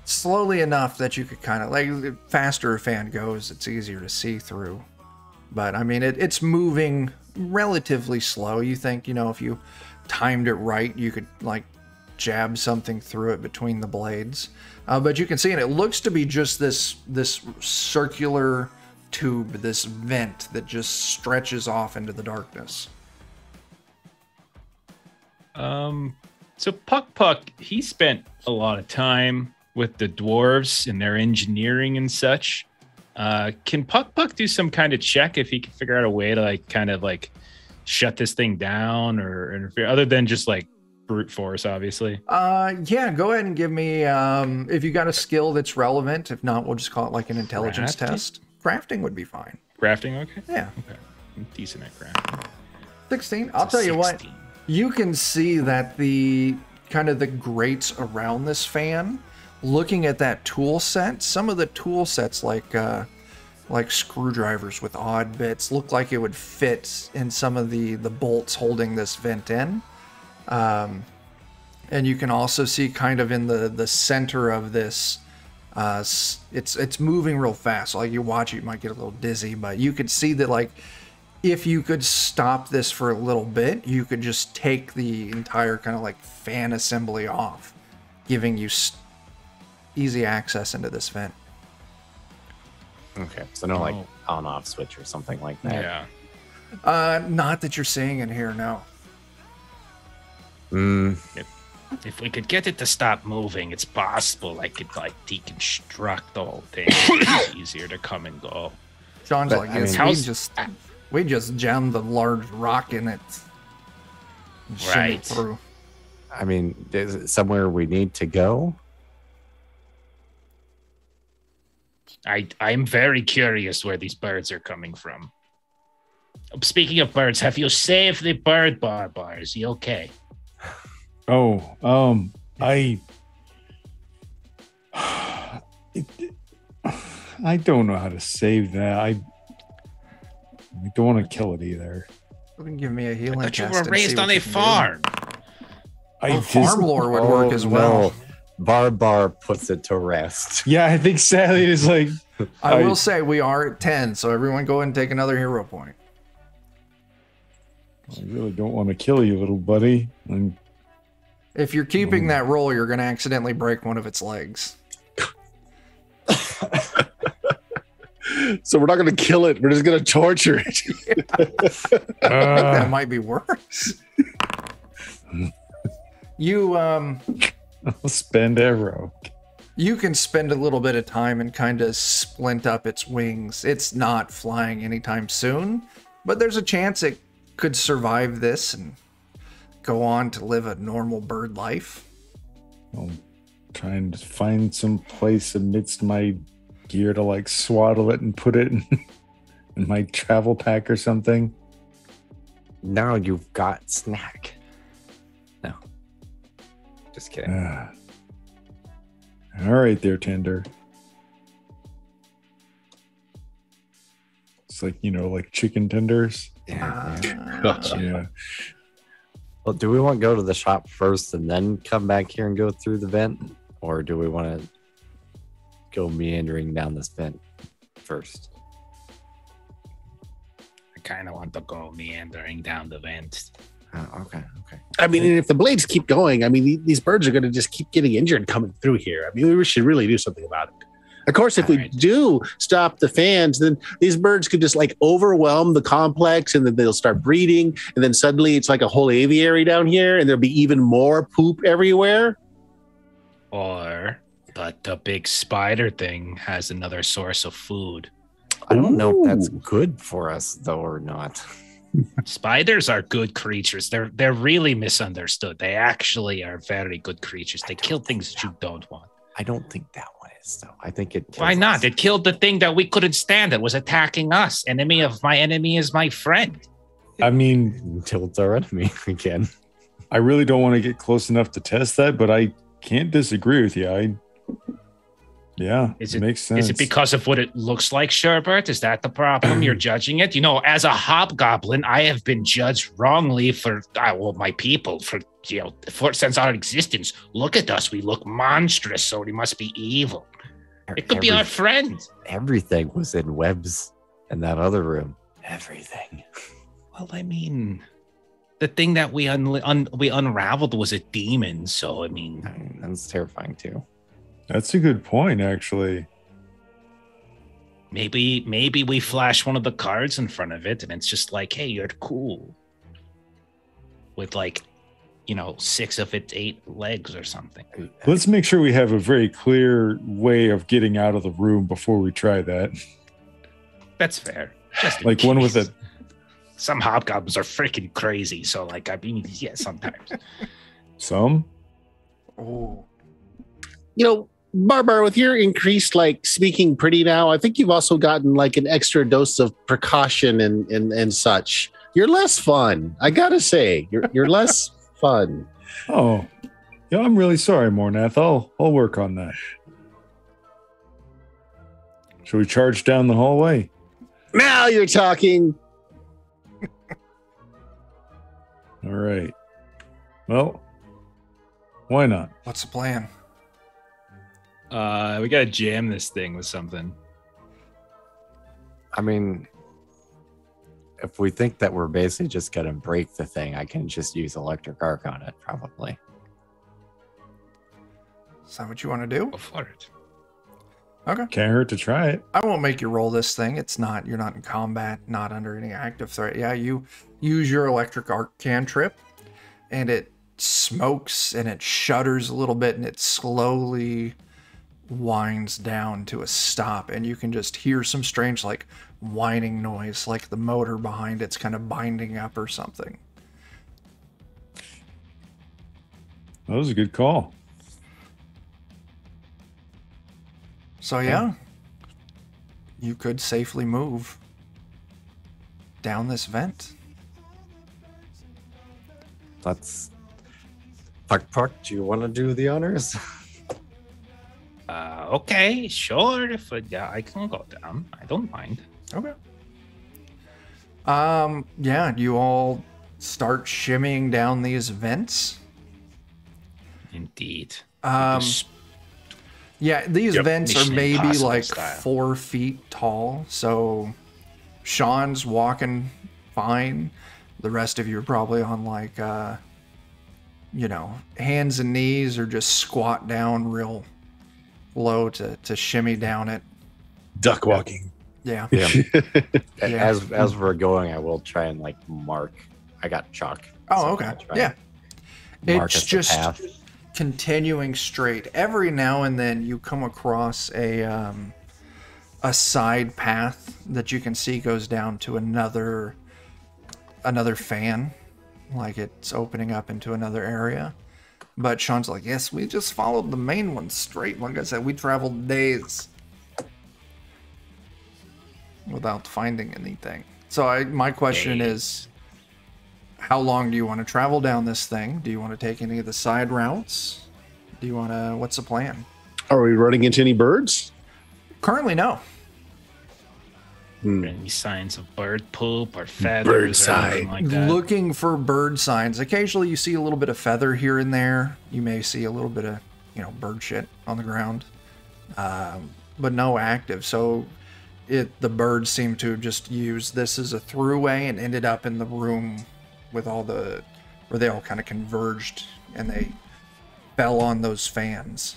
slowly enough that you could kind of like faster a fan goes, it's easier to see through. But I mean, it's moving relatively slow. You think, if you timed it right, you could like jab something through it between the blades. But you can see, and it looks to be just this circular tube, this vent that just stretches off into the darkness. So Puck, he spent a lot of time with the dwarves and their engineering and such. Can Puck do some kind of check if he can figure out a way to shut this thing down or interfere, other than just like brute force, obviously? Yeah, go ahead and give me, if you got a skill that's relevant. If not, we'll just call it like an intelligence test. Crafting would be fine. Crafting, okay. Yeah. Okay. I'm decent at crafting. 16. I'll tell you what, 16. you can see that the kind of the grates around this fan, looking at that tool set, some of the tool sets like screwdrivers with odd bits look like it would fit in some of the bolts holding this vent in. And you can also see kind of in the center of this It's moving real fast. So, like, you watch it, you might get a little dizzy, but you could see that, like, if you could stop this for a little bit, you could just take the entire kind of like fan assembly off, giving you easy access into this vent. Okay, so no like on-off switch or something like that. Yeah. Not that you're seeing in here, no. If we could get it to stop moving, it's possible I could like deconstruct the whole thing. It's easier to come and go. Shaun's But, like, I yes, we just jammed the large rock in it. And shimmied Right. through. I mean, is it somewhere we need to go? I'm very curious where these birds are coming from. Speaking of birds, have you saved the bird bar? Is he okay? Oh, I don't know how to save that. I don't want to kill it either. You can give me a healing But you test were and see raised what on you a can do. farm. Farm lore would work as well. Bar puts it to rest. Yeah, I think Sally is like. I will say we are at 10, so everyone go ahead and take another hero point. I really don't want to kill you, little buddy. If you're keeping that roll, you're going to accidentally break one of its legs. So we're not going to kill it. We're just going to torture it. That might be worse. I'll spend arrow. You can spend a little bit of time and kind of splint up its wings. It's not flying anytime soon, but there's a chance it could survive this and go on to live a normal bird life. I'll try and find some place amidst my gear to like swaddle it and put it in my travel pack or something. Now you've got snack. No. Just kidding. All right there, Tender. It's like, like chicken tenders. Yeah. Yeah. Well, do we want to go to the shop first and then come back here and go through the vent? Or do we want to go meandering down this vent first? I kind of want to go meandering down the vent. Oh, okay. I mean, and if the blades keep going, I mean, these birds are going to just keep getting injured coming through here. I mean, we should really do something about it. Of course, if we do stop the fans, then these birds could just like overwhelm the complex and then they'll start breeding. And then suddenly it's like a whole aviary down here and there'll be even more poop everywhere. But the big spider thing has another source of food. I don't know if that's good for us, though, or not. Spiders are good creatures. They're really misunderstood. They actually are very good creatures. They kill things that you don't want. I don't think that one is, though. I think it kills Why not? us. It killed the thing that we couldn't stand that was attacking us. Enemy of my enemy is my friend. I mean, Until it's our enemy again. I really don't want to get close enough to test that, but I can't disagree with you. It makes sense. Is it because of what it looks like, Sherbert? Is that the problem? You're judging it? As a hobgoblin, I have been judged wrongly for my people since our existence. Look at us. We look monstrous, so we must be evil. It could be our friend. Everything was in webs in that other room. Everything. Well, I mean, the thing that we unraveled was a demon, so I mean, That's terrifying too. That's a good point, actually. maybe we flash one of the cards in front of it, and it's just like, hey, you're cool. With 6 of its 8 legs or something. Let's make sure we have a very clear way of getting out of the room before we try that. That's fair. Just in Like one with case. a... Some hobgoblins are freaking crazy, so sometimes. Some? Oh. Barbar, with your increased speaking pretty now, I think you've also gotten an extra dose of precaution and such. You're less fun. I gotta say, you're less fun. Oh, yeah, I'm really sorry, Mornath. I'll work on that. Shall we charge down the hallway? Now you're talking. All right. Well, why not? What's the plan? We gotta jam this thing with something. I mean, if we think that we're basically just gonna break the thing, I can just use electric arc on it, probably. Is that what you want to do? Go for it. Okay. Can't hurt to try it. I won't make you roll this thing. You're not in combat, not under any active threat. Yeah, you use your electric arc cantrip, and it smokes and it shudders a little bit, and it slowly winds down to a stop, and you can just hear some strange like whining noise, like the motor behind it's kind of binding up or something. That was a good call. So yeah, you could safely move down this vent. Let's... Puck, do you want to do the honors? Okay, sure. If yeah, I can go down. I don't mind. Okay. Yeah, you all start shimmying down these vents. Indeed. Yeah, these vents are Mission maybe Impossible like style. 4 feet tall. So Shaun's walking fine. The rest of you are probably on like, hands and knees, or just squat down real low to shimmy down it. Duck walking. Yeah. Yeah. Yeah. As we're going, I will try and like mark. I got chalk. Oh, so okay. I'll try Yeah. and mark It's us the just path. continuing straight. Every now and then you come across a side path that you can see goes down to another fan, like it's opening up into another area. But Shaun's like, yes, we just followed the main one straight. Like I said, we traveled days without finding anything. So my question is, how long do you want to travel down this thing? Do you want to take any of the side routes? Do you want to, what's the plan? Are we running into any birds? Currently, no. Any signs of bird poop or feathers Bird or sign. anything like that? Looking for bird signs. Occasionally you see a little bit of feather here and there. You may see a little bit of, bird shit on the ground. But no active. So the birds seem to have just used this as a throughway and ended up in the room with where they all kind of converged and they fell on those fans.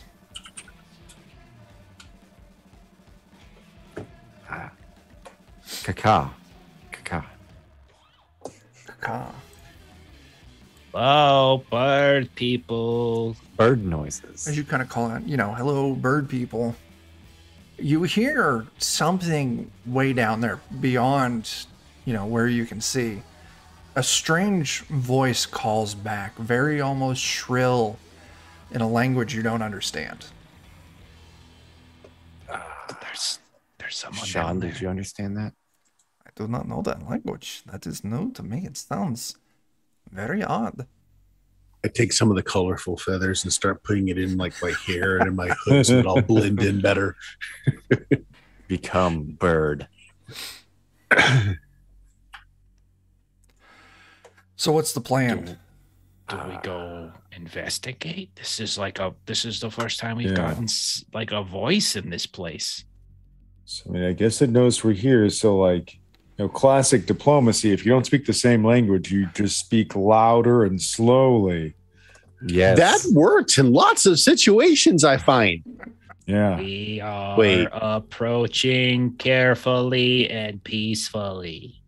Caca. Oh, bird people. Bird noises. As you kind of call out, hello, bird people. You hear something way down there beyond, where you can see. A strange voice calls back, very almost shrill, in a language you don't understand. There's someone Shaun, down there. did you understand that? I do not know that language. That is new to me. It sounds very odd. I take some of the colorful feathers and start putting it in like my hair and in my hood so it'll blend in better. Become bird. So what's the plan? Do we go investigate? This is the first time we've gotten like a voice in this place. So, I guess it knows we're here. So, classic diplomacy. If you don't speak the same language, you just speak louder and slowly. Yes. That works in lots of situations, I find. Yeah. We are Wait. approaching carefully and peacefully.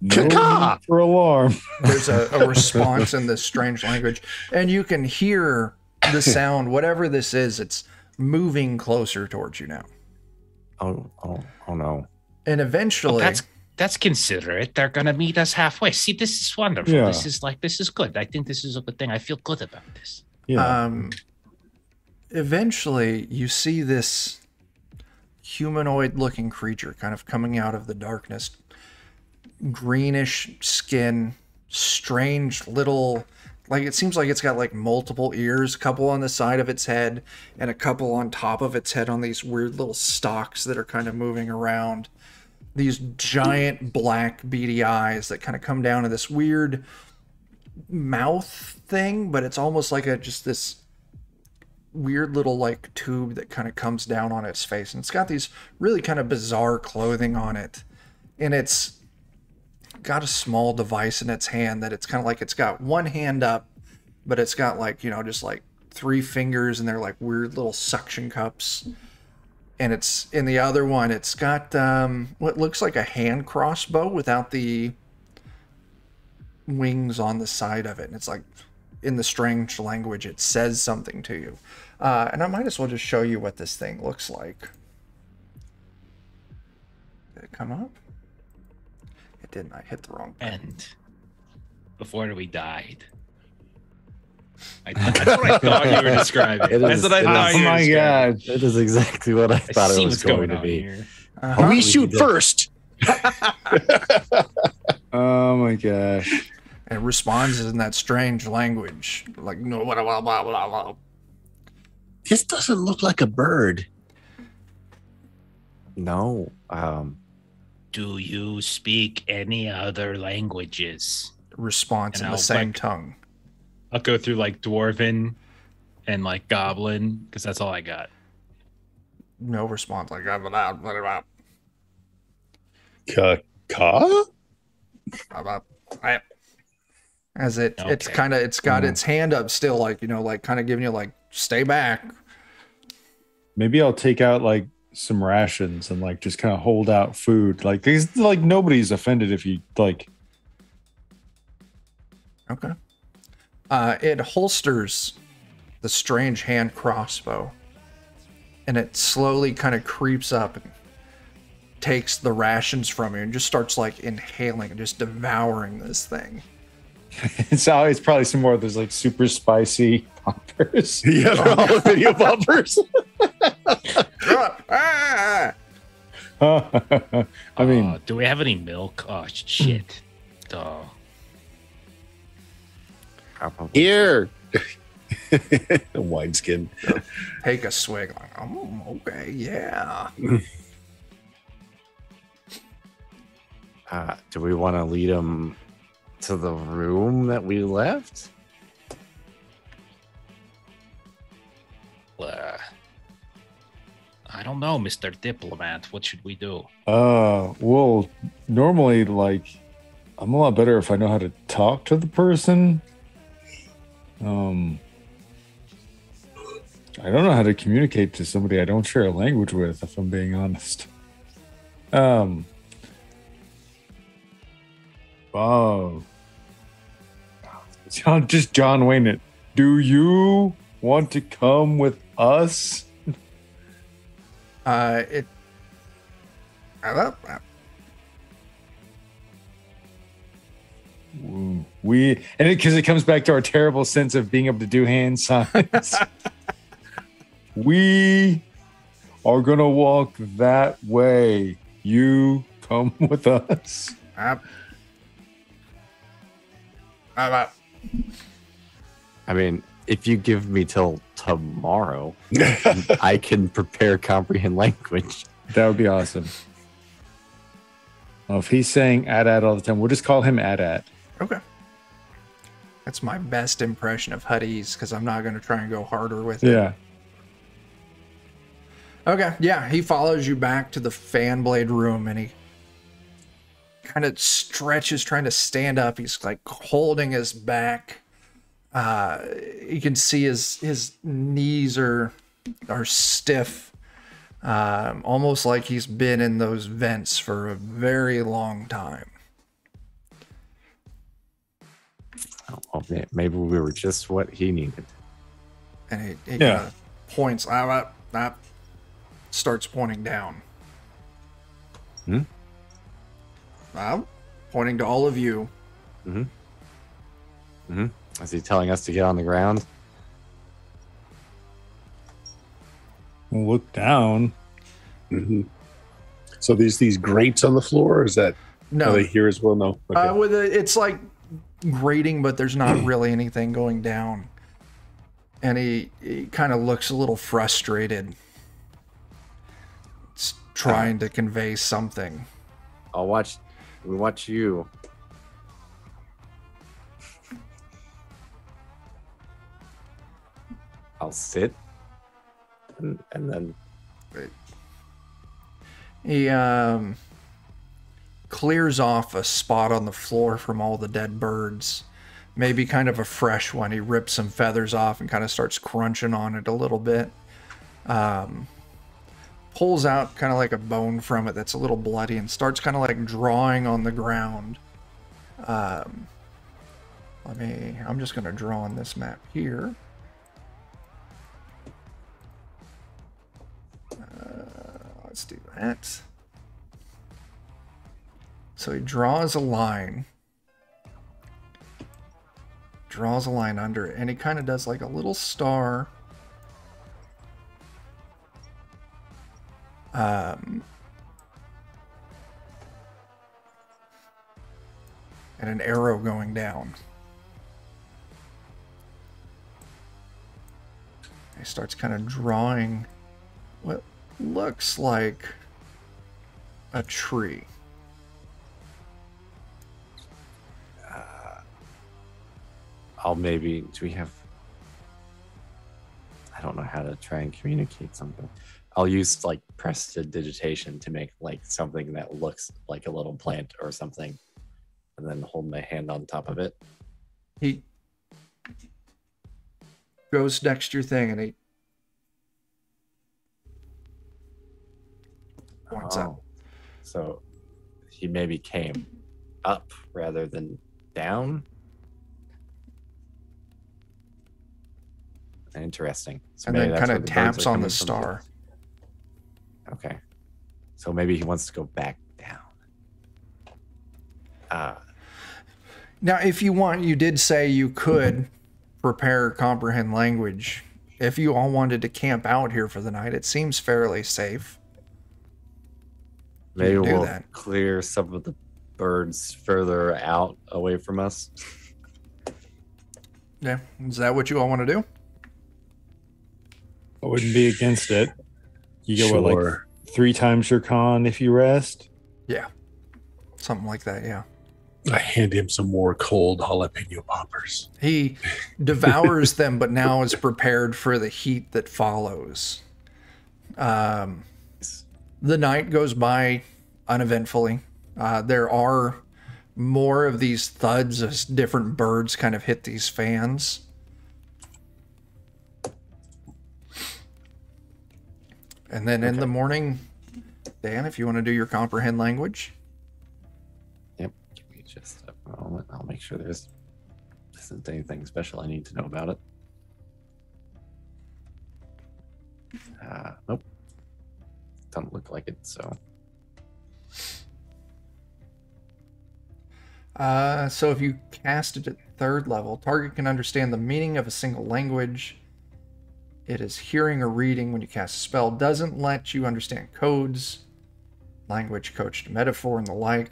No Caca! need for alarm. There's a response in this strange language, and you can hear the sound, whatever this is, it's moving closer towards you now. Oh no. And eventually, That's considerate. They're gonna meet us halfway. See, this is wonderful. Yeah. This is good. I think this is a good thing. I feel good about this. Yeah. eventually you see this humanoid looking creature kind of coming out of the darkness, greenish skin, strange little, like it seems like it's got like multiple ears, a couple on the side of its head and a couple on top of its head on these weird little stalks that are kind of moving around. These giant black beady eyes that kind of come down to this weird mouth thing, but it's almost like just this weird little like tube that kind of comes down on its face, and it's got these really kind of bizarre clothing on it, and it's got a small device in its hand that it's kind of like it's got one hand up, but it's got like, you know, just like 3 fingers, and they're like weird little suction cups. And it's in the other one, it's got what looks like a hand crossbow without the wings on the side of it. And it's like, in the strange language, it says something to you. And I might as well just show you what this thing looks like. Did it come up? It didn't. I hit the wrong button. And before we died. That's what I thought you were describing. That's what I thought Oh you were my describing. god. It is exactly what I thought it see was what's going to on be. here. We shoot first. Oh my gosh. And it responds in that strange language. Like, no, blah, blah, blah, blah, blah. This doesn't look like a bird. No. Do you speak any other languages? Response And in the I'll, same like- tongue. I'll go through like Dwarven and like Goblin because that's all I got. No response. Like, blah, blah, blah, blah, Ka? blah, blah. As it's Okay. kind of, it's got its hand up still, like, you know, like kind of giving you like, stay back. Maybe I'll take out like some rations and like just kind of hold out food. Like these, like nobody's offended if you like. Okay. It holsters the strange hand crossbow, and it slowly kind of creeps up and takes the rations from you and just starts like inhaling and just devouring this thing. It's probably some more of those like super spicy poppers. Yeah, they're all video bumpers. Ah! I mean, Do we have any milk? Oh shit. Oh. Probably. Here. The wineskin. Take a swig. Like, oh, okay, yeah. Do we want to lead him to the room that we left? I don't know, Mr. Diplomat. What should we do? well, normally, like, I'm a lot better if I know how to talk to the person. I don't know how to communicate to somebody I don't share a language with, if I'm being honest. Oh. John Wayne it. Do you want to come with us? It. Because it comes back to our terrible sense of being able to do hand signs. We are gonna walk that way. You come with us. I mean, if you give me till tomorrow, I can prepare comprehend language. That would be awesome. Well, if he's saying AT all the time, we'll just call him AT. Okay. That's my best impression of Huddies, because I'm not going to try and go harder with it. Yeah. Okay, yeah, he follows you back to the fan blade room, and he kind of stretches, trying to stand up. He's like holding his back. You can see his knees are stiff, almost like he's been in those vents for a very long time. Oh, maybe we were just what he needed. And he Yeah. kind of points, starts pointing down. Pointing to all of you. Is he telling us to get on the ground? We'll look down. Mm-hmm. So these grates on the floor, or is that No, are they here as well? No. Okay. it's like grating, but there's not really anything going down. And he kind of looks a little frustrated. It's trying to convey something. We watch you. I'll sit and then He clears off a spot on the floor from all the dead birds. Maybe kind of a fresh one. He rips some feathers off and kind of starts crunching on it a little bit. Pulls out kind of like a bone from it that's a little bloody and starts kind of like drawing on the ground. I'm just going to draw on this map here. Let's do that. So he draws a line. Draws a line under it, and he kind of does like a little star. And an arrow going down. He starts kind of drawing what looks like a tree. I'll maybe, do we have, I don't know how to try and communicate something. I'll use like prestidigitation to make like something that looks like a little plant or something, and then hold my hand on top of it. He goes next to your thing and he points up. So he maybe came up rather than down. Interesting. So and then kind of taps on the star. Okay. So maybe he wants to go back down. Now, if you want, you did say you could prepare comprehend language. If you all wanted to camp out here for the night, it seems fairly safe. Maybe we'll clear some of the birds further out away from us. Yeah. Is that what you all want to do? I wouldn't be against it. You go Sure. like 3 times your con if you rest. Yeah. Something like that, yeah. I hand him some more cold jalapeno poppers. He devours them, but now is prepared for the heat that follows. The night goes by uneventfully. There are more of these thuds as different birds kind of hit these fans. And then in the morning, Dan, if you want to do your comprehend language. Yep. Give me just a moment. I'll make sure there isn't anything special I need to know about it. Nope. Doesn't look like it, so. So if you cast it at 3rd level, target can understand the meaning of a single language. It is hearing or reading when you cast a spell. Doesn't let you understand codes, language, coached metaphor, and the like.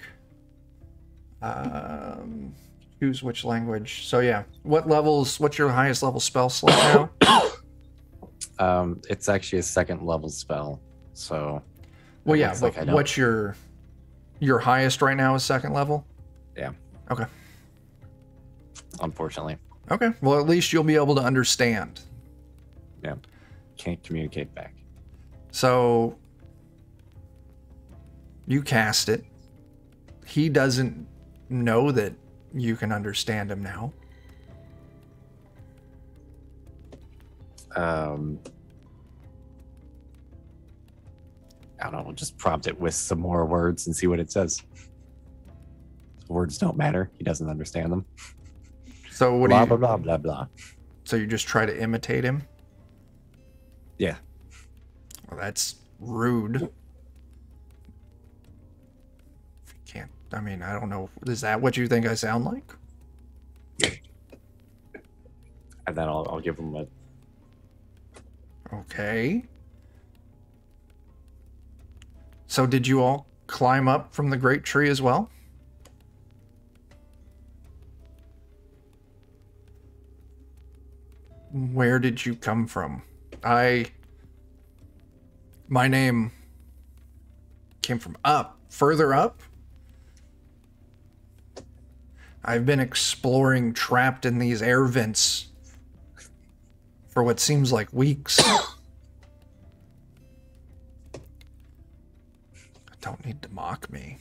Choose which language. So yeah, what's your highest level spell slot now? It's actually a 2nd level spell, so. Well, yeah, but like what's your highest right now is 2nd level? Yeah. Okay. Unfortunately. Okay. Well, at least you'll be able to understand. Yeah. Can't communicate back. So you cast it. He doesn't know that you can understand him now. I don't know. We'll just prompt it with some more words and see what it says. Words don't matter. He doesn't understand them. So what blah, do you... blah, blah, blah, blah. So you just try to imitate him? Yeah. Well, that's rude. If you can't... I mean, I don't know. Is that what you think I sound like? And then I'll give him a... Okay. So did you all climb up from the great tree as well? Where did you come from? My name came from further up. I've been exploring trapped in these air vents for what seems like weeks. don't need to mock me.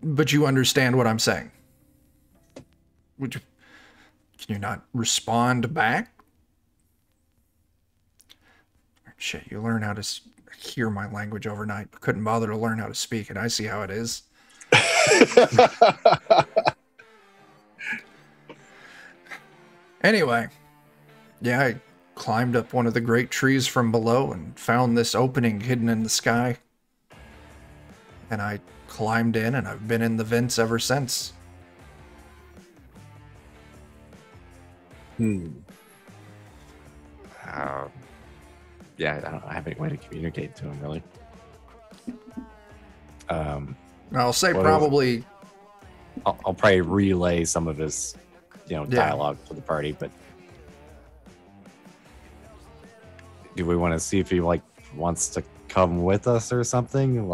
But you understand what I'm saying. Can you not respond back? Shit, you learn how to hear my language overnight, but couldn't bother to learn how to speak it. I see how it is. Anyway, yeah, I climbed up one of the great trees from below and found this opening hidden in the sky. And I climbed in, and I've been in the vents ever since. Yeah, I don't have any way to communicate to him, really. I'll say probably... I'll probably relay some of his, dialogue to the party, but do we want to see if he, wants to come with us or something?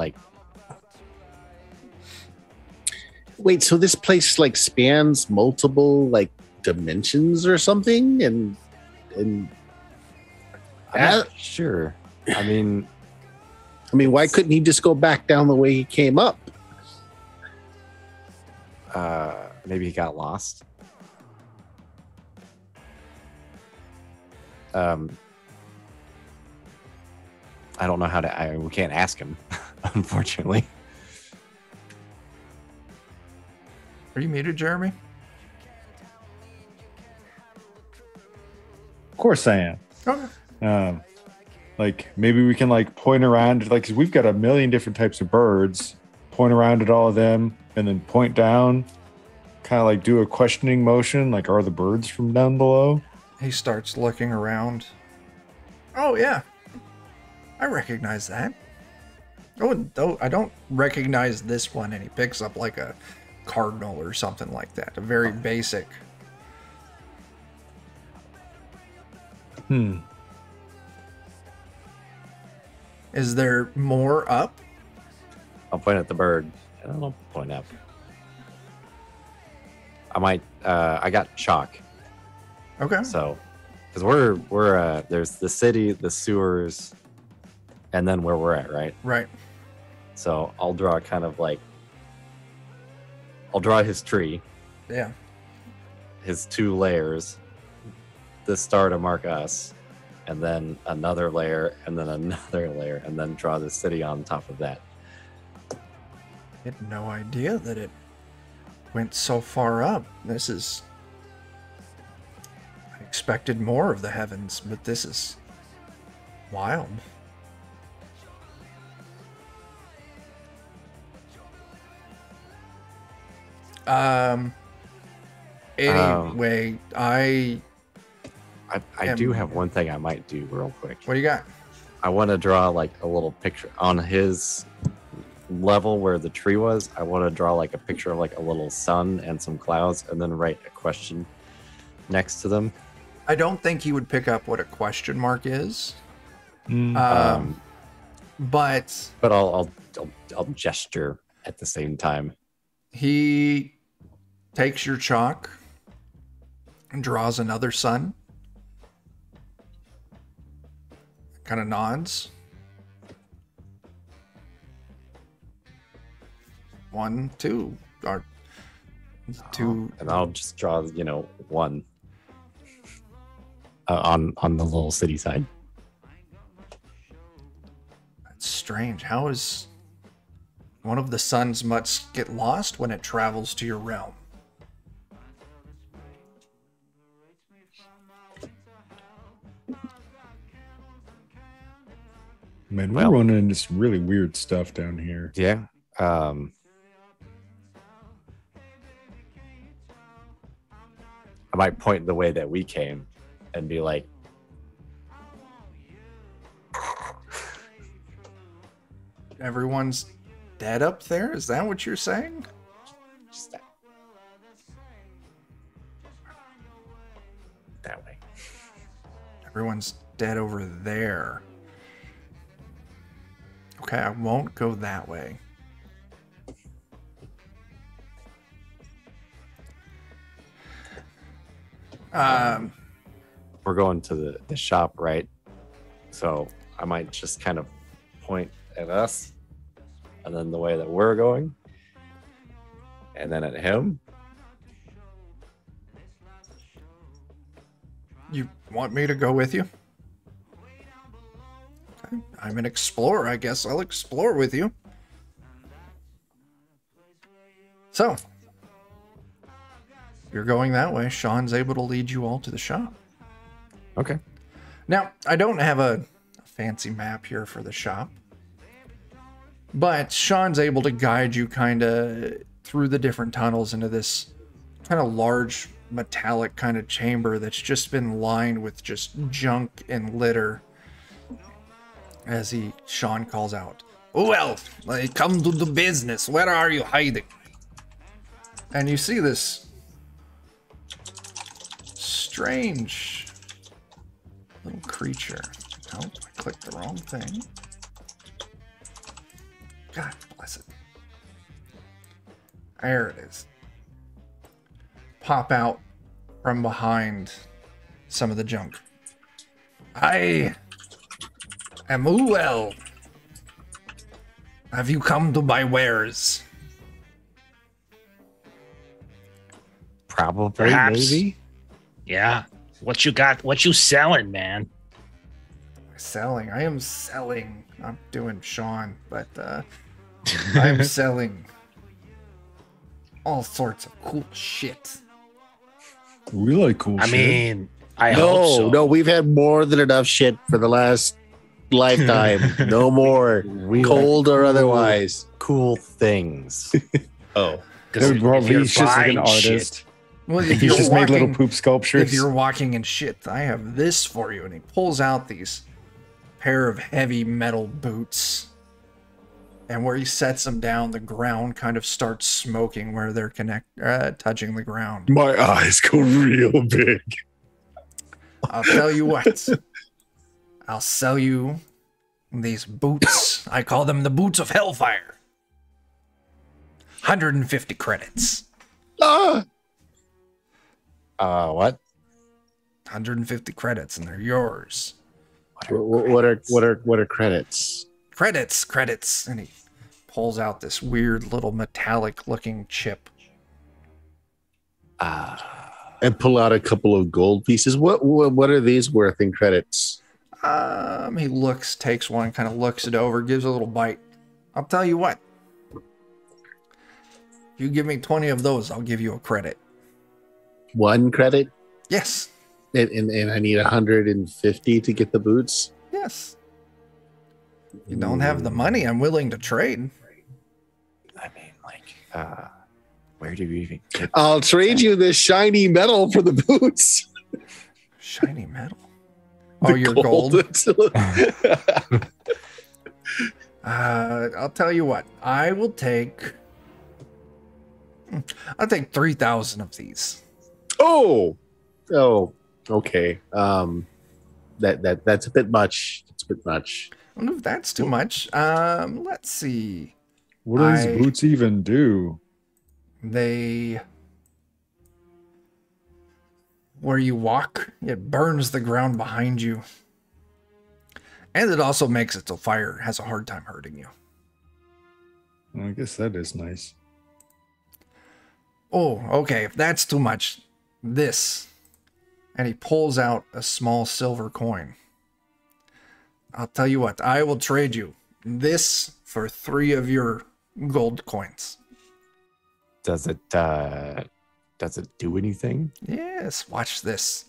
Wait, so this place, spans multiple, dimensions or something? And I'm not sure. I mean, why couldn't he just go back down the way he came up? maybe he got lost. I don't know how to. We can't ask him, unfortunately. Are you muted, Jeremy? Of course I am. Okay. Maybe we can point around, 'cause we've got a million different types of birds. Point around at all of them, and then point down. Kind of do a questioning motion, are the birds from down below? He starts looking around. Oh yeah, I recognize that. Oh, I don't recognize this one. And he picks up a cardinal or something like that. A very basic. Is there more up? I'll point at the bird. I don't point up. I might. I got chalk. Okay. So, because we're there's the city, the sewers, and then where we're at, right? Right. So I'll draw I'll draw his tree. Yeah. His 2 layers. The star to mark us, and then another layer, and then another layer, and then draw the city on top of that. I had no idea that it went so far up. This is... I expected more of the heavens, but this is wild. Anyway, I do have one thing I might do real quick. What do you got? I want to draw a little picture on his level where the tree was. I want to draw a picture of a little sun and some clouds, and then write a question next to them. I don't think he would pick up what a question mark is. But I'll gesture at the same time. He takes your chalk and draws another sun. Kind of nods. 1, 2, or 2. And I'll just draw, 1 on the little city side. That's strange. How is one of the suns must get lost when it travels to your realm? Man, we're running into some really weird stuff down here. Yeah. I might point the way that we came and be like, Everyone's dead up there? Is that what you're saying? just that way. Everyone's dead over there. Okay, I won't go that way. we're going to the shop, right? So I might just kind of point at us, and then the way that we're going, and then at him. You want me to go with you? Okay. I'm an explorer, I guess. I'll explore with you. So, you're going that way. Shaun's able to lead you all to the shop. Okay. Now, I don't have a fancy map here for the shop, but Shaun's able to guide you kind of through the different tunnels into this kind of large metallic kind of chamber that's just been lined with just junk and litter. As Shaun calls out, "Well, I come to the business. Where are you hiding?" And you see this strange little creature. Oh, I clicked the wrong thing. God bless it. There it is. Pop out from behind some of the junk. "I am Uel. Have you come to buy wares?" Probably, Perhaps. maybe. Yeah. What you got? What you selling, man? Selling. I am selling. I'm doing Shaun, but I'm selling all sorts of cool shit. We like cool I shit. mean, I hope so. No, we've had more than enough shit for the last lifetime. No more, We cold like or otherwise. cool things. Oh, Because Dude, bro, if you're he's just like an buying artist. shit, Well, if He's you're just made little walking, poop sculptures. if you're walking in shit, I have this for you. And he pulls out these pair of heavy metal boots. And where he sets them down, the ground kind of starts smoking where they're touching the ground. my eyes go real big. I'll tell you what. I'll sell you these boots. I call them the boots of hellfire. 150 credits. Ah, What? 150 credits, and they're yours. what are credits? Credits. And he pulls out this weird little metallic looking chip. And pull out a couple of gold pieces. What are these worth in credits? He takes one, kind of looks it over, gives a little bite. I'll tell you what. If you give me 20 of those, I'll give you a credit. 1 credit, Yes. and I need 150 to get the boots. Yes. If you don't have the money, I'm willing to trade. I mean, like, where do you even get I'll trade you this shiny metal for the boots. Shiny metal. Oh, The you're gold. gold. I'll tell you what. I'll take 3,000 of these. Oh, okay. That's a bit much. It's a bit much. I don't know if that's too much. Let's see. What do these boots even do? Where you walk, it burns the ground behind you. And it also makes it so fire has a hard time hurting you. Well, I guess that is nice. Oh, okay. If that's too much, this. And he pulls out a small silver coin. I'll tell you what, I will trade you this for 3 of your gold coins. Does it do anything? Yes, watch this.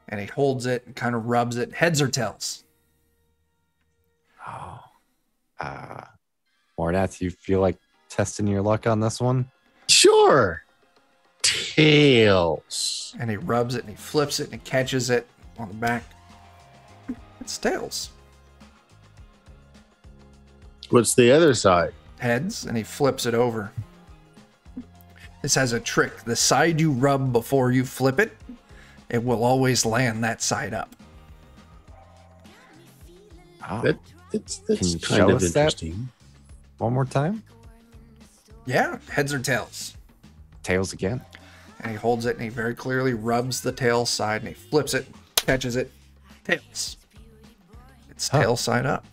And he holds it and kind of rubs it. Heads or tails? Oh. Mornath, you feel like testing your luck on this one? Sure. Tails. And he rubs it and he flips it and he catches it on the back. It's tails. What's the other side? Heads, and he flips it over. This has a trick. The side you rub before you flip it, it will always land that side up. Oh. That's Can you kind show of us that? interesting. One more time? Yeah, heads or tails. Tails again? And he holds it and he very clearly rubs the tail side and he flips it. catches it. Tails. It's tail side up.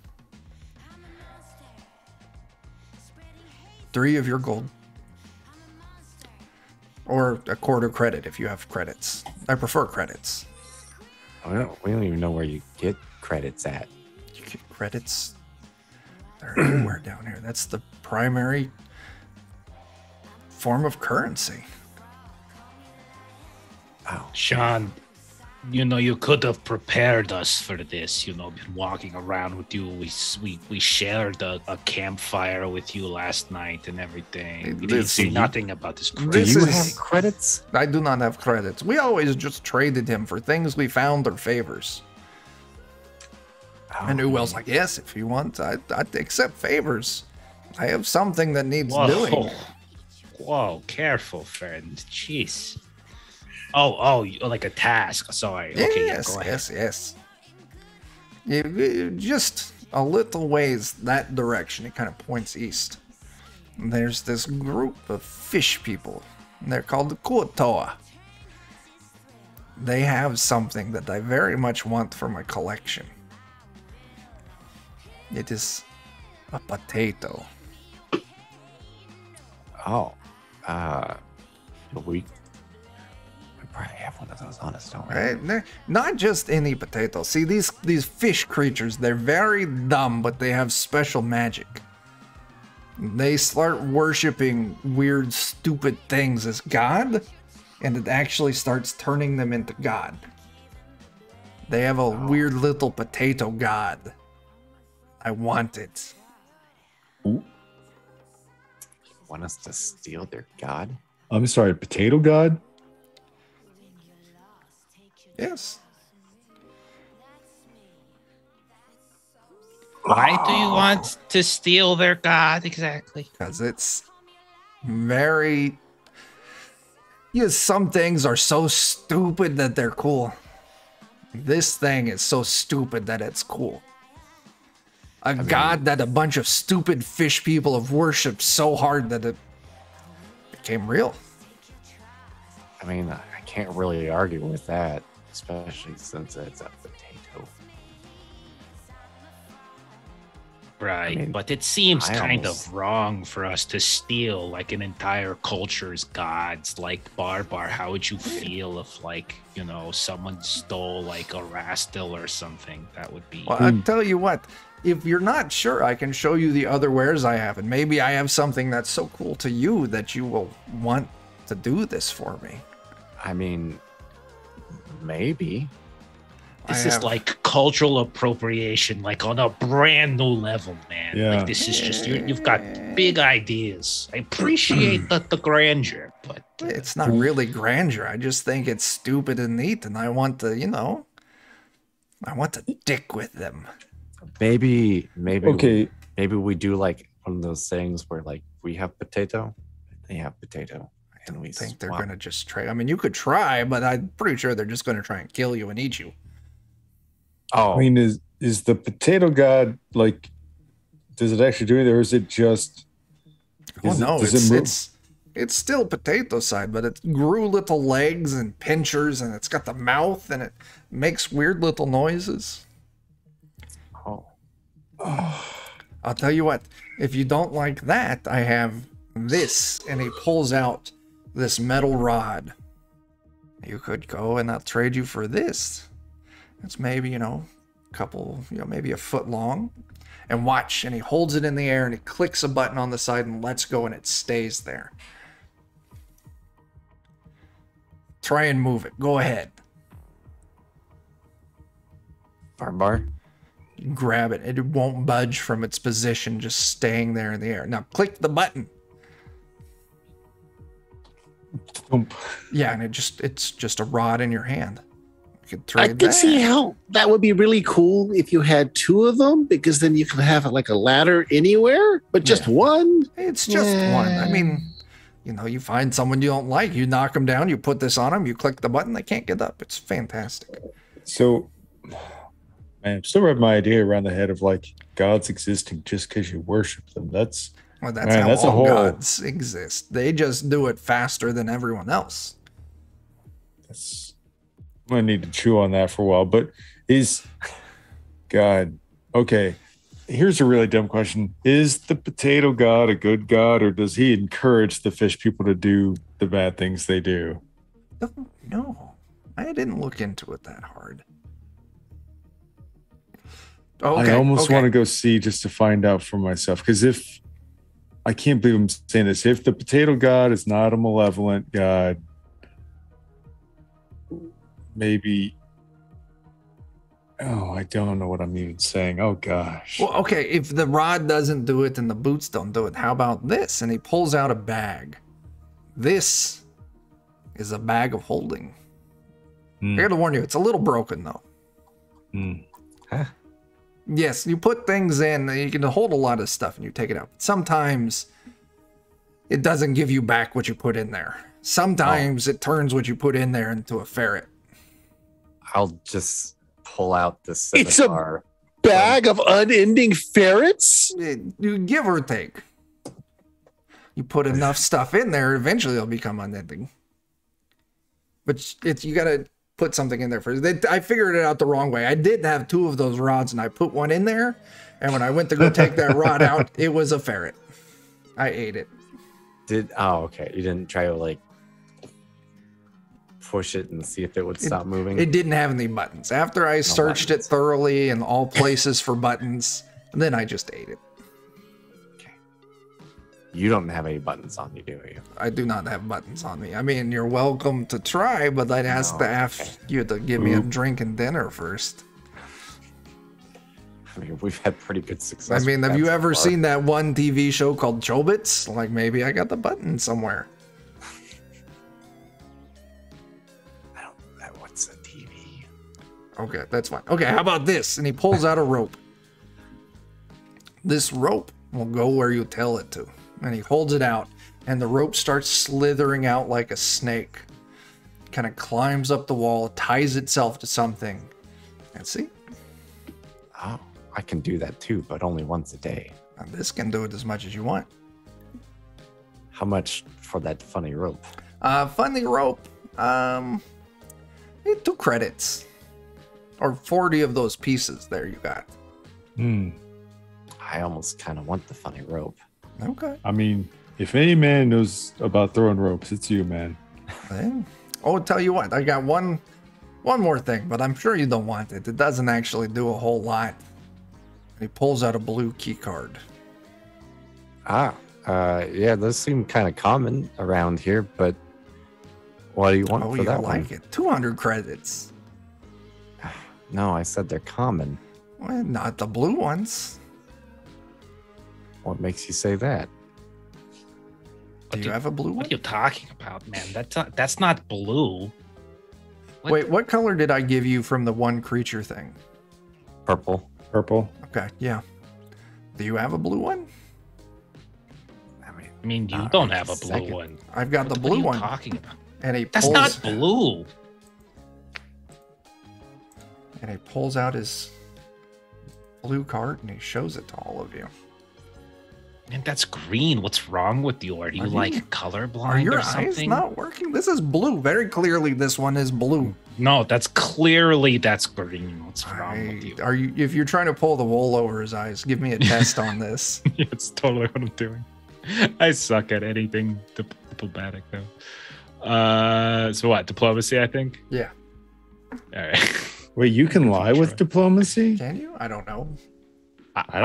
3 of your gold. Or a quarter credit if you have credits. I prefer credits. We don't even know where you get credits at. You get credits. They're everywhere down here. That's the primary form of currency. Oh, Shaun, you could have prepared us for this. Been walking around with you. We shared a campfire with you last night and everything. You didn't say nothing about this. Do you have credits? I do not have credits. We always just traded him for things we found or favors. And Uwell's like, yes, if you want, I'd accept favors. I have something that needs doing. Whoa, careful, friend. Jeez. Oh, like a task. Sorry. Okay, yes, go ahead. yes. Just a little ways that direction. It kind of points east. And there's this group of fish people. They're called the Kuotoa. They have something that I very much want for my collection. It is a potato. Oh, we probably have one of those on us, don't we? Right? Not just any potato. See, these fish creatures, they're very dumb, but they have special magic. They start worshiping weird, stupid things as God, and it actually starts turning them into God. They have a weird little potato god. I want it. Ooh. Want us to steal their god? I'm sorry, potato god? Yes. Why do you want to steal their god exactly? Because it's very... some things are so stupid that they're cool. This thing is so stupid that it's cool. A god that a bunch of stupid fish people have worshipped so hard that it became real. I mean, I can't really argue with that, especially since it's a potato. Right, but it seems kind of wrong for us to steal like an entire culture's gods, like Barbar. How would you feel if, like, someone stole like a Rastil or something? That would be. Well, I'll tell you what. If you're not sure, I can show you the other wares I have, and maybe I have something that's so cool to you that you will want to do this for me. I mean, maybe. This is like cultural appropriation, like on a brand new level, man. Yeah. Like, this is just, you've got big ideas. I appreciate the grandeur, but it's not really grandeur. I just think it's stupid and neat, and I want to, I want to dick with them. Maybe Okay. maybe we do like one of those things where like we have potato, they have potato. I don't think they're going to just trade. I mean, you could try, but I'm pretty sure they're just going to try and kill you and eat you. Oh, I mean, is the potato god, like, does it actually do it, or is it just... It's still potato side, but it grew little legs and pinchers, and it's got the mouth, and it makes weird little noises. I'll tell you what, if you don't like that, I have this, and he pulls out this metal rod. You could go and I'll trade you for this. It's maybe, couple, maybe a foot long. And watch, and he holds it in the air and he clicks a button on the side and lets go and it stays there. Try and move it. Go ahead. Barbar? Grab it. It won't budge from its position, just staying there in the air. Now click the button. Yeah, and it's just a rod in your hand. You could trade I could see how that would be really cool if you had 2 of them, because then you could have like a ladder anywhere, but just one. It's just one. I mean, you find someone you don't like, you knock them down, you put this on them, you click the button, they can't get up. It's fantastic. So, man, I'm still wrapping my idea around the head of like gods existing just because you worship them. That's how all gods exist. They just do it faster than everyone else. gonna need to chew on that for a while. But God, okay. Here's a really dumb question. Is the potato god a good god, or does he encourage the fish people to do the bad things they do? No, I didn't look into it that hard. Okay, I almost want to go see just to find out for myself. Because if I can't believe I'm saying this, if the potato god is not a malevolent god, maybe. Oh, I don't know what I'm even saying. Oh, gosh. Well, okay, if the rod doesn't do it and the boots don't do it, how about this? And he pulls out a bag. This is a bag of holding. I gotta warn you, it's a little broken, though. Huh? Yes, you put things in, you can hold a lot of stuff and you take it out. Sometimes it doesn't give you back what you put in there. Sometimes it turns what you put in there into a ferret. I'll just pull out the It's scimitar. Bag of unending ferrets? You give or take. You put enough stuff in there, eventually it'll become unending. But you gotta put something in there first. I figured it out the wrong way. I did have 2 of those rods, and I put one in there, and when I went to go take that rod out, it was a ferret. I ate it. Okay. You didn't try to like push it and see if it would stop moving? It didn't have any buttons. After I searched it thoroughly in all places for buttons, then I just ate it. You don't have any buttons on you, do you? I do not have buttons on me. I mean, you're welcome to try, but I'd ask you to give me a drink and dinner first. I mean, we've had pretty good success. I mean, have you ever seen that one TV show called Chobits? Like, maybe I got the button somewhere. I don't know. What's a TV? Okay, that's fine. Okay, how about this? And he pulls out a rope. This rope will go where you tell it to. And he holds it out, and the rope starts slithering out like a snake. Kind of climbs up the wall, ties itself to something. And see? Oh, I can do that too, but only once a day. And this can do it as much as you want. How much for that funny rope? Funny rope. 2 credits. Or 40 of those pieces there you got. I almost kind of want the funny rope. Okay. I mean, if any man knows about throwing ropes, it's you, man. Oh, tell you what, I got one more thing, but I'm sure you don't want it. It doesn't actually do a whole lot. And he pulls out a blue key card. Yeah, those seem kind of common around here, but what do you want for that one? Like it? 200 credits. No, I said they're common. Well, not the blue ones. What makes you say that? Do you have a blue one? What are you talking about, man? That's not blue. Wait, what color did I give you from the one creature thing? Purple. Purple. Okay, yeah. Do you have a blue one? I mean, you don't have a blue one. I've got the blue What are you one. talking about? And he That's not blue. And he pulls out his blue card and he shows it to all of you. Man, that's green. What's wrong with you? Are you like colorblind Are your or something? eyes not working? This is blue. Very clearly, this one is blue. No, that's green. What's wrong with you? Are you? If you're trying to pull the wool over his eyes, give me a test on this. Yeah, it's totally what I'm doing. I suck at anything diplomatic though. So what? Diplomacy, I think. Yeah. All right. Wait, you can lie with diplomacy? Can you? I don't know. I don't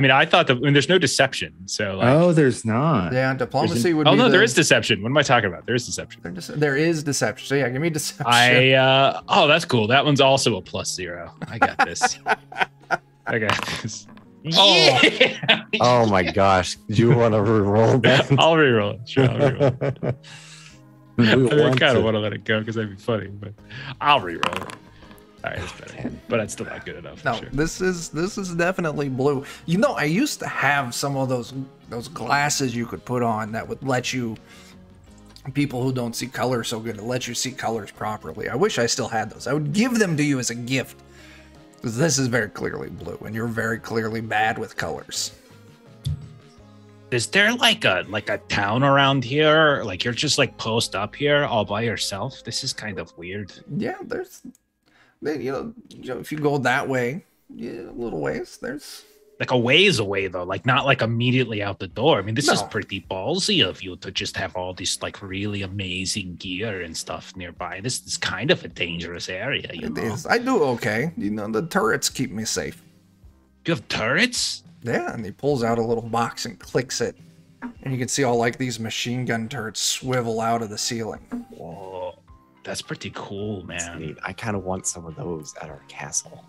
know. I thought there's no deception. So like, Oh, there's not. Yeah, diplomacy would. oh be no, there is deception. What am I talking about? There is deception. There is deception. So yeah, give me deception. Oh, that's cool. That one's also a +0. I got this. I got this. Yeah. Oh my gosh. Do you want to re-roll that? I'll reroll it. Sure, I'll reroll it. I kind to. of want to let it go because that'd be funny, but I'll reroll it. All right, it's better, but it's still not good enough. No, sure. this is definitely blue. You know, I used to have some of those glasses you could put on that would let you, people who don't see color so good, it let you see colors properly. I wish I still had those. I would give them to you as a gift. Because this is very clearly blue, and you're very clearly bad with colors. Is there like a town around here? Like you're just like post up here all by yourself? This is kind of weird. Yeah, if you go that way, a little ways, there's Like a ways away though, like not like immediately out the door. I mean, this is No. pretty ballsy of you to just have all this like really amazing gear and stuff nearby. This is kind of a dangerous area, you It know. is. I do okay. The turrets keep me safe. You have turrets? Yeah, and he pulls out a little box and clicks it. And you can see all like these machine gun turrets swivel out of the ceiling. Whoa, that's pretty cool, That's man. neat. I kind of want some of those at our castle.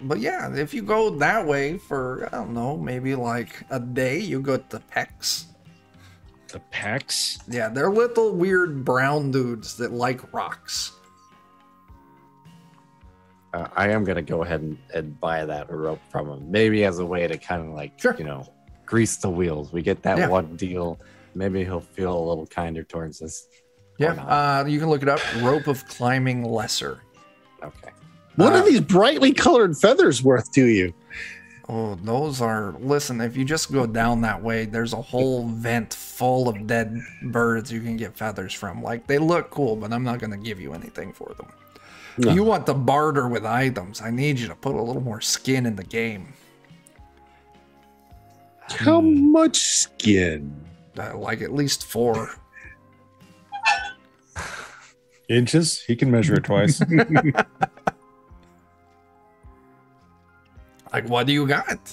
But yeah, if you go that way for, I don't know, maybe like a day, you go to Pecs. The pecs? Yeah, they're little weird brown dudes that like rocks. I am going to go ahead and buy that rope from him. Maybe as a way to kind of like, Sure. grease the wheels. We get that Yeah. one deal. Maybe he'll feel a little kinder towards us. Or not. Yeah, you can look it up. Rope of Climbing Lesser. Okay. What are these brightly colored feathers worth to you? Oh, those are. Listen, if you just go down that way, there's a whole vent full of dead birds you can get feathers from. Like, they look cool, but I'm not going to give you anything for them. No. You want to barter with items. I need you to put a little more skin in the game. How much skin? Like at least 4. Inches? He can measure it twice. Like, what do you got?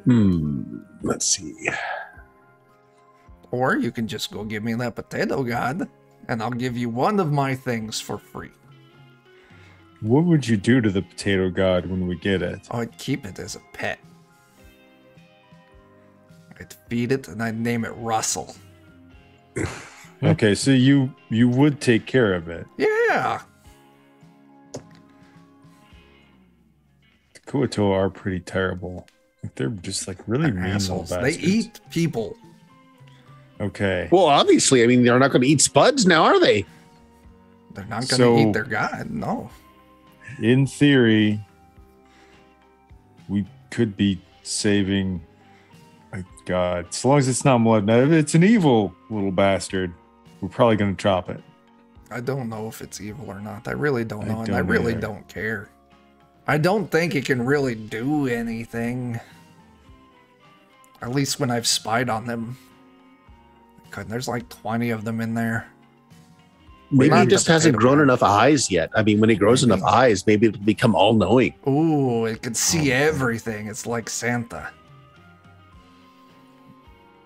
Let's see. Or you can just go give me that potato god, and I'll give you one of my things for free. What would you do to the potato god when we get it? Oh, I'd keep it as a pet. I'd feed it, and I'd name it Russell. Okay, so you would take care of it. Yeah. The Kuato are pretty terrible. Like, they're just like really mean little Assholes. They bastards. eat people. Okay. Well, obviously, I mean, they're not going to eat spuds now, are they? They're not going to So- eat their god. No. In theory, we could be saving my god. As long as it's not blood. Now, if it's an evil little bastard, we're probably going to chop it. I don't know if it's evil or not. I really don't I know, and I don't really either. don't care. I don't think it can really do anything. At least when I've spied on them. God, there's like 20 of them in there. Maybe Not he the just hasn't potato grown god. enough eyes yet. I mean, when he grows Maybe. enough eyes, maybe it'll become all-knowing. Ooh, it can see everything. It's like Santa.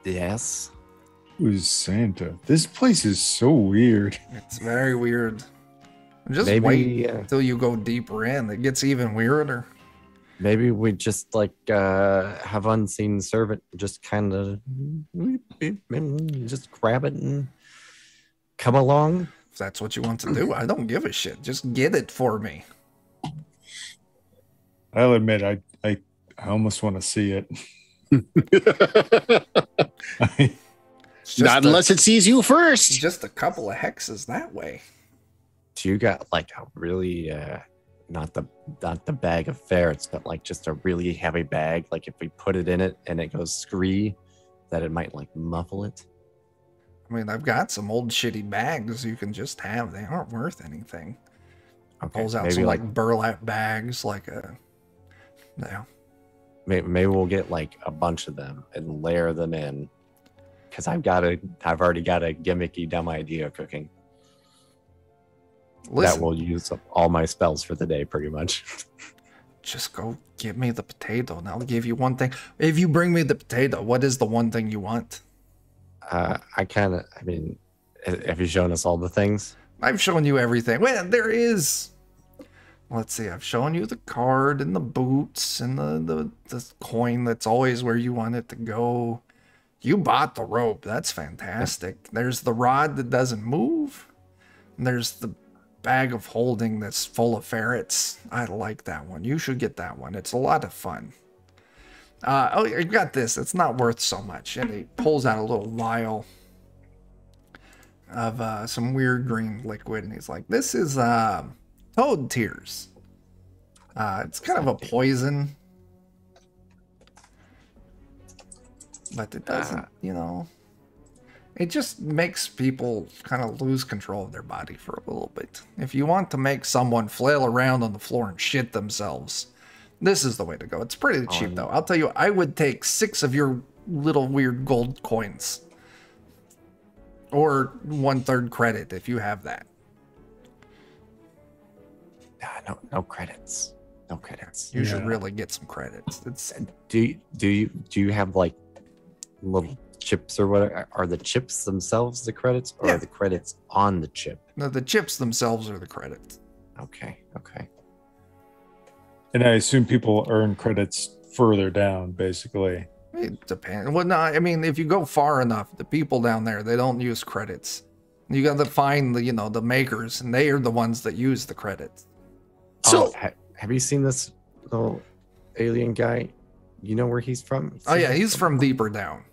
Yes. Who's Santa? This place is so weird. It's very weird. Just Maybe, wait until you go deeper in. It gets even weirder. Maybe we just like have unseen servant just kind of just grab it and come along. If that's what you want to do, I don't give a shit. Just get it for me. I'll admit, I almost want to see it. It's just Not unless it sees you first. just a couple of hexes that way. Do you got like a really not the bag of ferrets, but like just a really heavy bag? Like if we put it in it and it goes scree, that it might like muffle it. I mean, I've got some old shitty bags you can just have. They aren't worth anything. Okay, Pulls out maybe some like burlap bags, like a. Yeah. maybe we'll get like a bunch of them and layer them in. Because I've already got a gimmicky dumb idea cooking. Listen, That will use up all my spells for the day, pretty much. just go give me the potato, and I'll give you one thing. If you bring me the potato, what is the one thing you want? I mean, have you shown us all the things? I've shown you everything. Well, there is. Let's see. I've shown you the card and the boots and the coin that's always where you want it to go. You bought the rope. That's fantastic. There's the rod that doesn't move. And there's the bag of holding that's full of ferrets. I like that one. You should get that one. It's a lot of fun. Oh, I got this. It's not worth so much. And he pulls out a little vial of some weird green liquid, and he's like, "This is toad tears. It's kind of a poison. But it doesn't, it just makes people kind of lose control of their body for a little bit. If you want to make someone flail around on the floor and shit themselves, this is the way to go. It's pretty cheap, though. I'll tell you, I would take 6 of your little weird gold coins. Or 1/3 credit if you have that. No credits. No credits. You should really get some credits. It's Do you have like little chips or whatever? Are the chips themselves the credits, or are the credits on the chip? No, the chips themselves are the credits. Okay. And I assume people earn credits further down, basically. It depends. Well, no, I mean, if you go far enough, the people down there, they don't use credits. You got to find the makers, and they are the ones that use the credits. So, have you seen this little alien guy? You know where he's from? Oh yeah, he's from deeper down.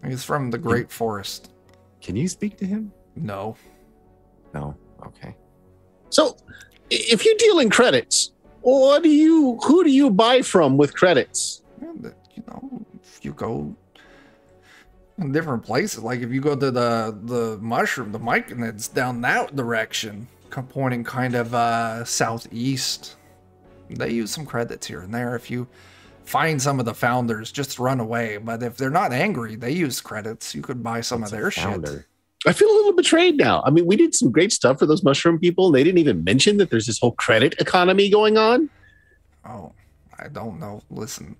He's from the Great Forest. Can you speak to him? No. Okay. So, if you deal in credits, who do you buy from with credits? If you go in different places, like if you go to the mushroom, the mic, and it's down that direction, pointing kind of southeast, they use some credits here and there. If you find some of the founders, just run away. But if they're not angry, they use credits. You could buy some of their shit. I feel a little betrayed now. I mean, we did some great stuff for those mushroom people, and they didn't even mention that there's this whole credit economy going on. Oh, I don't know. Listen.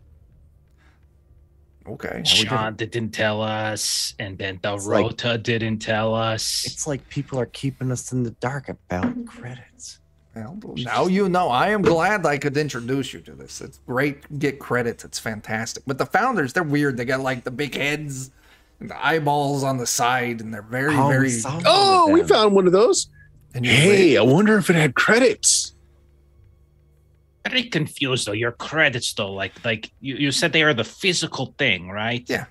Okay. Shaun didn't tell us, and then the Rota didn't tell us. It's like people are keeping us in the dark about credits. Well, now you know. I am glad I could introduce you to this. It's great. Get credits. It's fantastic. But the founders, they're weird. They got like the big heads and the eyeballs on the side, and they're very, very... Oh, we found one of those. And hey, I wonder if it had credits. Very confused though. Your credits though, like you said they are the physical thing, right? Yeah.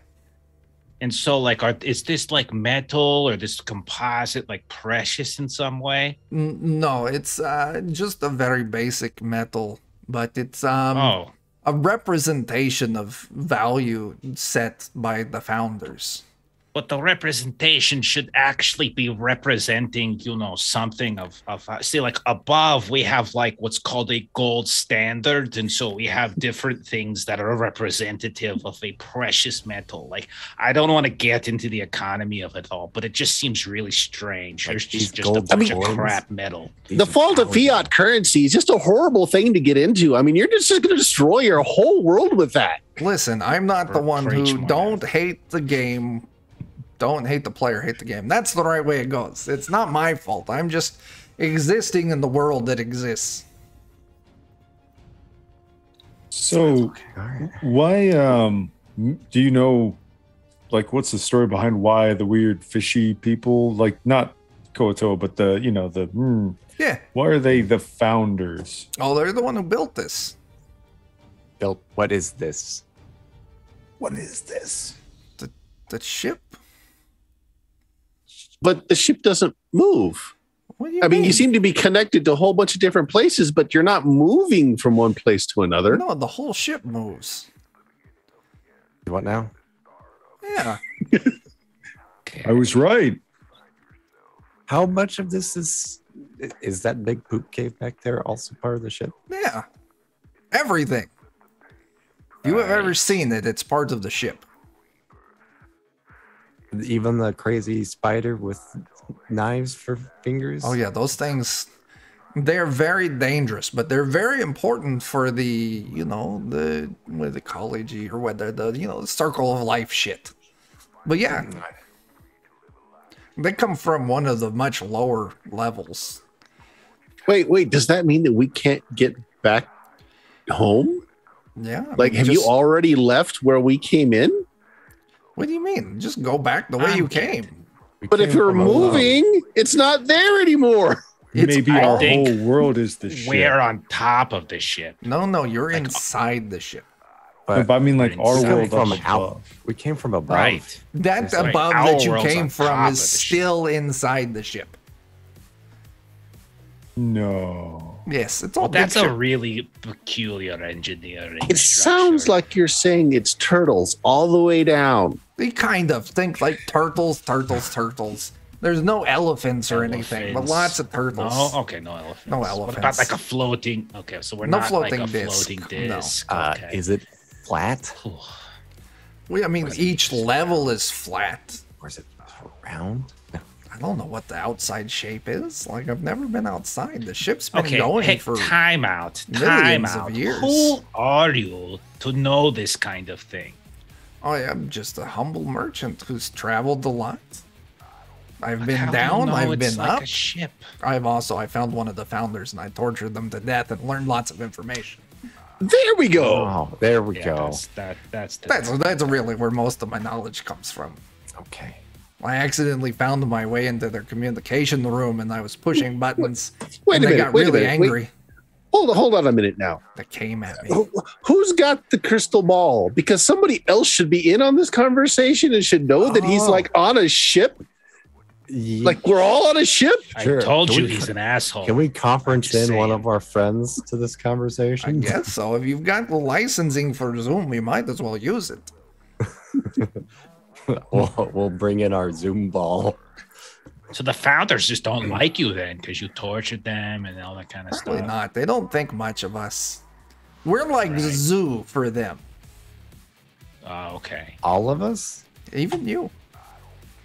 And so is this like metal or this composite like precious in some way? No, it's just a very basic metal, but it's a representation of value set by the founders. But the representation should actually be representing, something of see, like above we have like what's called a gold standard. And so we have different things that are representative of a precious metal. Like, I don't want to get into the economy of it all, but it just seems really strange. There's just a bunch of crap metal. The fault of fiat currency is just a horrible thing to get into. I mean, you're just going to destroy your whole world with that. Listen, I'm not the one who don't hate the game. Don't hate the player, hate the game. That's the right way it goes. It's not my fault. I'm just existing in the world that exists. So, why, do you know, like, what's the story behind why the weird fishy people, like, not Koto, but yeah. Why are they the founders? Oh, they're the one who built this. What is this? What is this? The ship? But the ship doesn't move. What do you I mean, mean? you seem to be connected to a whole bunch of different places, but you're not moving from one place to another. No, the whole ship moves. What now? Yeah. I was right. How much of this is that big poop cave back there also part of the ship? Yeah. Everything. If you have ever seen it, it's part of the ship. Even the crazy spider with knives for fingers? Oh yeah, those things, they're very dangerous, but they're very important for the, the ecology or whether the circle of life shit. But yeah, they come from one of the much lower levels. Wait, does that mean that we can't get back home? Yeah. Have you already left where we came in? What do you mean? Just go back the way you came. But if you're moving, it's not there anymore. Maybe our whole world is the ship. We're on top of the ship. No, you're inside the ship. But I mean, like, our world from above. We came from above. Right. That above that you came from is still inside the ship. No. Yes, it's all Well, that's big a ship. really peculiar engineering. It sounds structure. like you're saying it's turtles all the way down. They kind of think like turtles. There's no elephants or anything, but Elephants. lots of turtles. No, okay, no elephants. No What elephants. about like a floating? Okay, so we're No not floating like a disc, floating no. disc. Okay. Is it flat? I mean, each level is flat. Or is it round? I don't know what the outside shape is. Like, I've never been outside. The ship's been Okay, going hey, for time out. millions of years. Who are you to know this kind of thing? I am just a humble merchant who's traveled a lot. I've How been do you down, know I've it's been like up. a ship. I found one of the founders and I tortured them to death and learned lots of information. There we go. Oh, there we Yeah, go. that's That's really where most of my knowledge comes from. Okay. I accidentally found my way into their communication room and I was pushing buttons. Wait and a they minute, got wait a really minute, wait. angry. Hold on a minute now. They came at me. Who's got the crystal ball? Because somebody else should be in on this conversation and should know that he's like on a ship. Like we're all on a ship. Sure. I told Can you we- he's an asshole. Can we conference I'm just in one saying. of our friends to this I conversation? guess so. If you've got the licensing for Zoom, we might as well use it. We'll bring in our Zoom ball. So the founders just don't like you then because you tortured them and all that kind of Probably stuff. not. They don't think much of us. We're like Right. zoo for them. Oh, okay. All of us? Even you.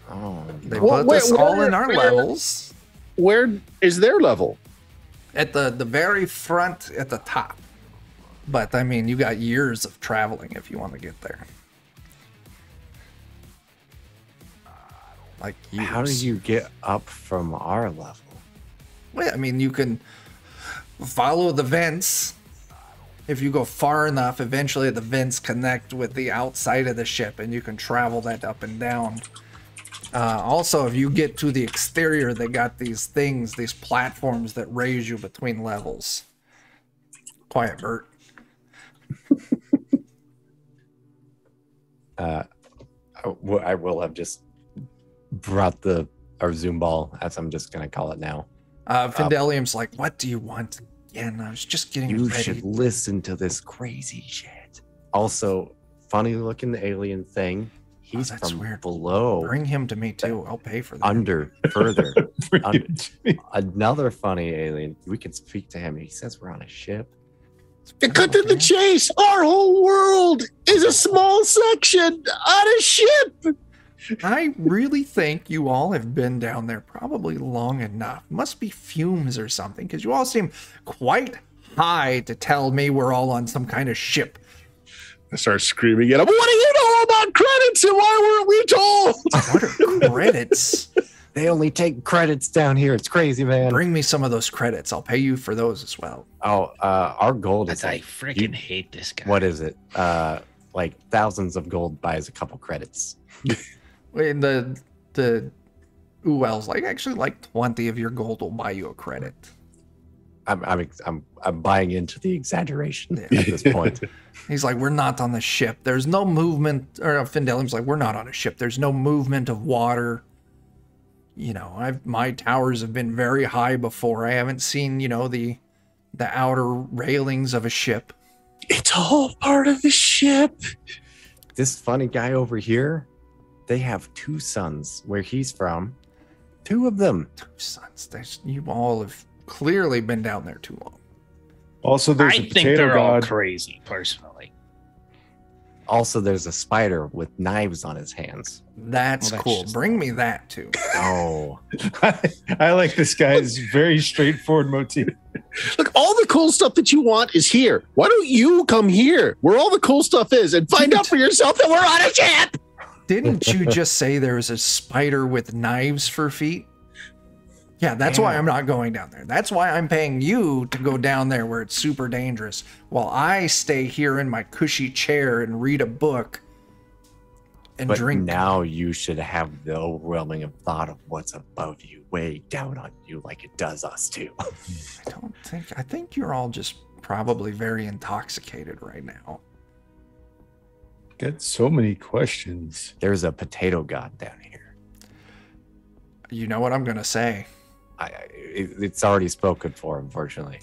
Oh, They Well, put us where- all in our where- levels. Where is their level? At the very front at the top. But I mean, you got years of traveling if you want to get there. Like years. how do you get up from our level? Well, I mean, you can follow the vents. If you go far enough, eventually the vents connect with the outside of the ship and you can travel that up and down. Also, if you get to the exterior, they got these things, these platforms that raise you between levels. Quiet, Bert. I will have just brought our Zoom ball, as I'm just going to call it now. Findelium's like, what do you want? Yeah, and I was just getting You ready. should listen to this crazy shit. Also, funny looking alien thing. He's that's from weird. below, Bring him to me too. I'll pay for that. under, further. Another funny alien. We can speak to him. He says we're on a ship. To cut to the chase, our whole world is a small section on a ship. I really think you all have been down there probably long enough. Must be fumes or something, because you all seem quite high to tell me we're all on some kind of ship. I start screaming at him. What do you know about credits and why weren't we told? What are credits? They only take credits down here. It's crazy, man. Bring me some of those credits. I'll pay you for those as well. Our gold is I like, freaking hate this guy. what is it? Like thousands of gold buys a couple credits. Wait, the Uwell's like, actually, like 20 of your gold will buy you a credit. I'm buying into the exaggeration Yeah. at this point. He's like, we're not on the ship. There's no movement. Or Findelium's like, we're not on a ship. There's no movement of water. You know, my towers have been very high before. I haven't seen, the outer railings of a ship. It's all part of the ship. This funny guy over here, they have 2 sons where he's from. 2 of them. Sons, you all have clearly been down there too long. Also, there's I a think potato they're all god. crazy, personally. Also, there's a spider with knives on his hands. That's Well, that's cool. just- Bring me that too. Oh, I like this guy's very straightforward motif. Look, all the cool stuff that you want is here. Why don't you come here where all the cool stuff is and find out for yourself that we're on a ship? Didn't you just say there was a spider with knives for feet? Yeah, that's why I'm not going down there. That's why I'm paying you to go down there where it's super dangerous, while I stay here in my cushy chair and read a book and but drink. now you should have the overwhelming of thought of what's above you, way down on you, like it does us too. I think you're all just probably very intoxicated right now. Got so many questions. There's a potato god down here. You know what I'm gonna say? It's already spoken for, unfortunately.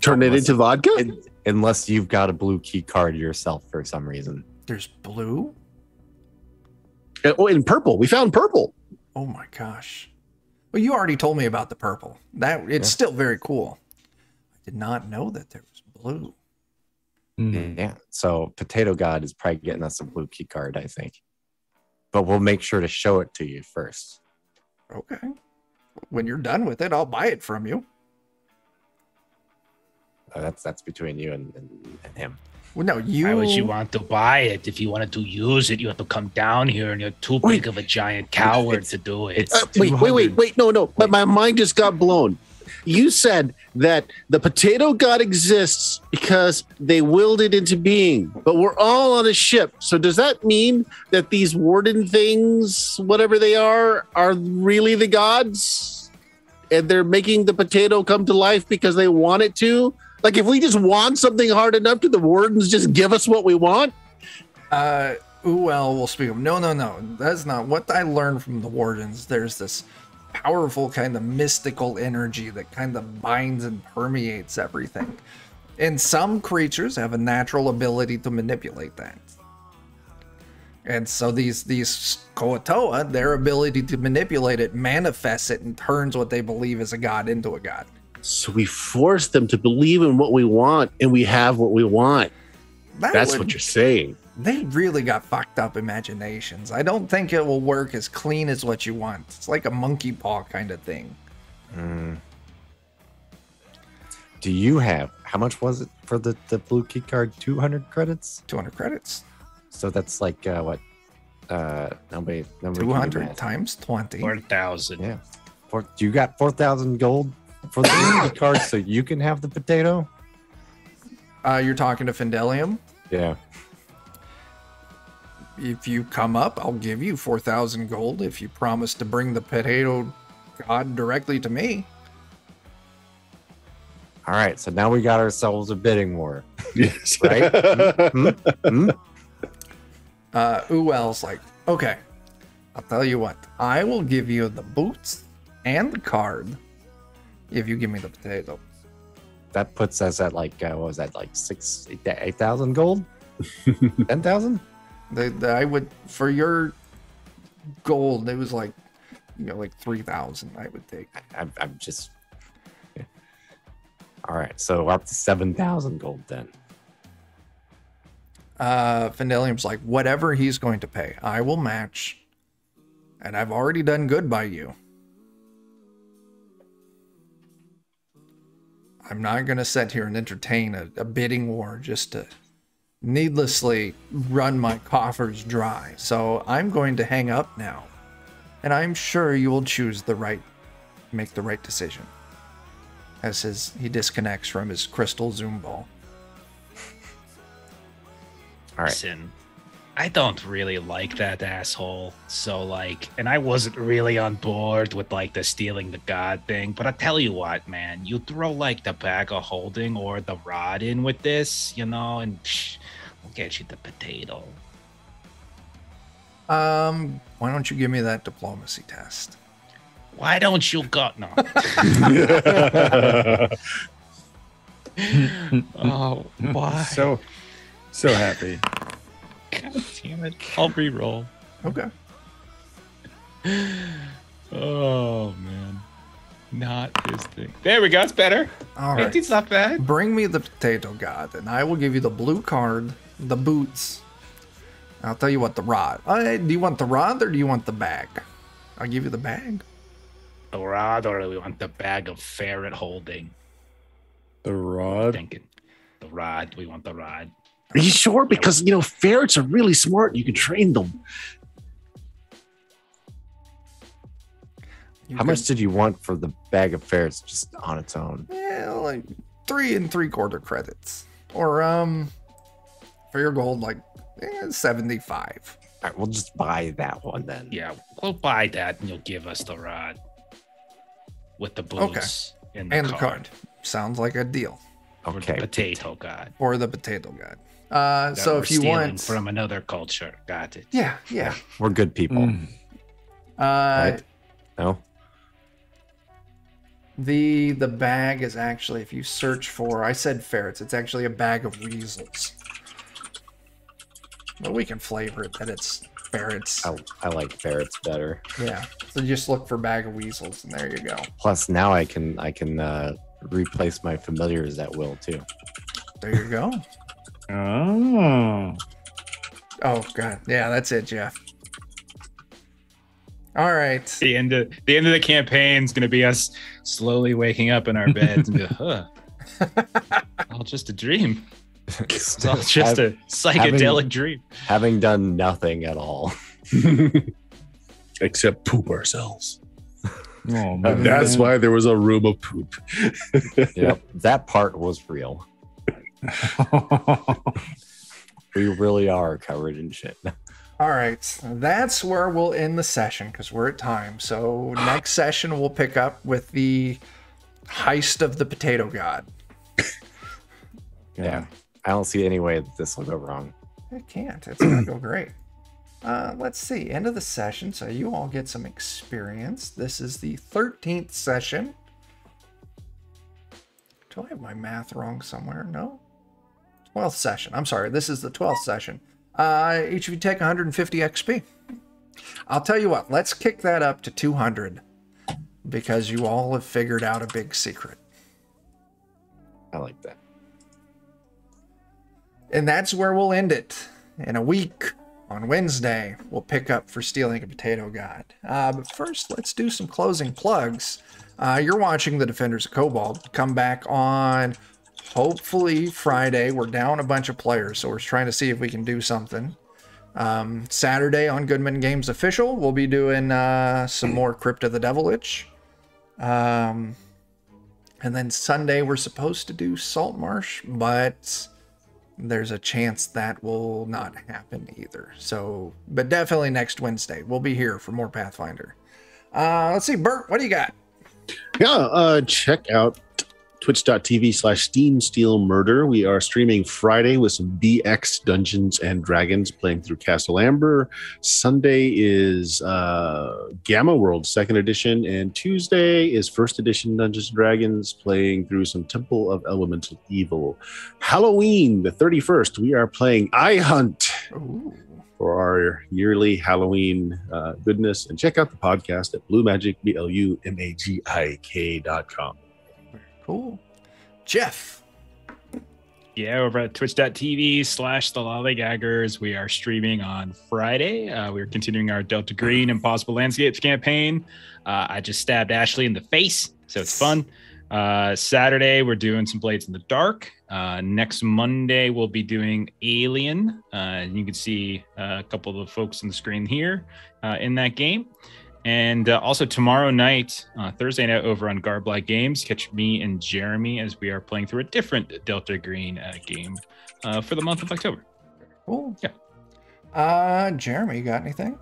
Turn it into vodka? Unless you've got a blue key card yourself for some reason. There's blue? Oh, and purple. We found purple. Oh my gosh. Well, you already told me about the purple. It's still very cool. I did not know that there was blue. Yeah. So Potato God is probably getting us a blue key card, I think. But we'll make sure to show it to you first. Okay. When you're done with it, I'll buy it from you. That's between you and him. Well, no, Why would you want to buy it? If you wanted to use it, you have to come down here, and you're too big of a giant coward to do it. Wait. No. But my mind just got blown. You said that the potato god exists because they willed it into being, but we're all on a ship. So does that mean that these warden things, whatever they are really the gods? And they're making the potato come to life because they want it to? Like, if we just want something hard enough, do the wardens just give us what we want? Well, we'll speak of. No. That's not what I learned from the wardens. There's this powerful kind of mystical energy that kind of binds and permeates everything. And some creatures have a natural ability to manipulate that. And so these Koatoa, their ability to manipulate it manifests it and turns what they believe is a god into a god. So we force them to believe in what we want, and we have what we want. That's what you're saying. They really got fucked up imaginations. I don't think it will work as clean as what you want. It's like a monkey paw kind of thing. Do you have, how much was it for the blue key card? 200 credits? 200 credits. So that's like, what? Nobody 200 times 20. 4,000. Yeah. You got 4,000 gold for the blue key card so you can have the potato? You're talking to Findelium? Yeah. If you come up, I'll give you 4,000 gold if you promise to bring the potato god directly to me. All right, so now we got ourselves a bidding war. Yes. Right? Uwell's like, okay, I'll tell you what. I will give you the boots and the card if you give me the potato. That puts us at like, what was that, like 8,000 gold? 10,000? I would, for your gold, it was like, like 3,000 I would take. I'm just... Yeah. All right, so up to 7,000 gold then. Findelium's like, whatever he's going to pay, I will match. And I've already done good by you. I'm not going to sit here and entertain a bidding war just to needlessly run my coffers dry. So I'm going to hang up now. And I'm sure you will make the right decision. As he disconnects from his crystal Zoom ball. All right. Listen, I don't really like that asshole. So and I wasn't really on board with the stealing the god thing. But I tell you what, man, you throw the bag of holding or the rod in with this, and we'll get you the potato. Why don't you give me that diplomacy test? Why don't you go? No. Oh, why? So happy. God damn it. I'll re-roll. Okay. Oh, man. Not his thing. There we go. It's better. All right. It's not bad. Bring me the potato god, and I will give you the blue card, the boots. I'll tell you what, the rod. Do you want the rod or do you want the bag? I'll give you the bag. The rod, or do we want the bag of ferret holding? The rod? Thinking. The rod. We want the rod. Are you sure? Because, ferrets are really smart. You can train them. How much did you want for the bag of ferrets just on its own? Yeah, like 3 3/4 credits. Or, for your gold, 75. All right, we'll just buy that one then. Yeah, we'll buy that and you'll give us the rod. With the boots and the card. Sounds like a deal. For the potato god. Or the potato god. So if you want from another culture, got it. Yeah. We're good people. Right? No. The bag is actually, if you search for, I said ferrets, it's actually a bag of weasels. But we can flavor it that it's ferrets. I like ferrets better. Yeah. So just look for bag of weasels, and there you go. Plus, now I can replace my familiars at will too. There you go. Oh. Oh god. Yeah, that's it, Jeff. All right. The end of the campaign is going to be us slowly waking up in our beds and be like, huh, all just a dream. It's all just a psychedelic dream. Having done nothing at all. Except poop ourselves. Oh, man. That's why there was a room of poop. Yep, that part was real. We really are covered in shit. All right. That's where we'll end the session because we're at time. So next session we'll pick up with the heist of the potato god. Yeah. I don't see any way that this will go wrong. It can't. It's gonna go great. Let's see. End of the session, so you all get some experience. This is the 13th session. Do I have my math wrong somewhere? No. 12th session. I'm sorry. This is the 12th session. Each of you take 150 XP. I'll tell you what. Let's kick that up to 200 because you all have figured out a big secret. I like that. And that's where we'll end it. In a week, on Wednesday, we'll pick up for stealing a potato god. But first, let's do some closing plugs. You're watching The Defenders of Kobold. Come back on, hopefully, Friday. We're down a bunch of players, so we're trying to see if we can do something. Saturday on Goodman Games Official, we'll be doing some more Crypt of the Devilich. And then Sunday, we're supposed to do Saltmarsh, but there's a chance that will not happen either. So, but definitely next Wednesday, we'll be here for more Pathfinder. Let's see, Bert, what do you got? Yeah, check out twitch.tv/SteamSteelMurder. We are streaming Friday with some BX Dungeons and Dragons playing through Castle Amber. Sunday is Gamma World 2nd Edition, and Tuesday is 1st Edition Dungeons and Dragons playing through some Temple of Elemental Evil. Halloween, the 31st, we are playing I Hunt. Ooh. For our yearly Halloween goodness. And check out the podcast at BlueMagic, BLUMAGIK.com. Cool. Jeff. Yeah, over at twitch.tv/The Lollygaggers. We are streaming on Friday. We're continuing our Delta Green Impossible Landscapes campaign. I just stabbed Ashley in the face, so it's fun. Saturday, we're doing some Blades in the Dark. Next Monday, we'll be doing Alien. You can see a couple of the folks on the screen here in that game. And also tomorrow night, Thursday night over on Garblight Games, catch me and Jeremy as we are playing through a different Delta Green game for the month of October. Cool. Yeah. Jeremy, you got anything?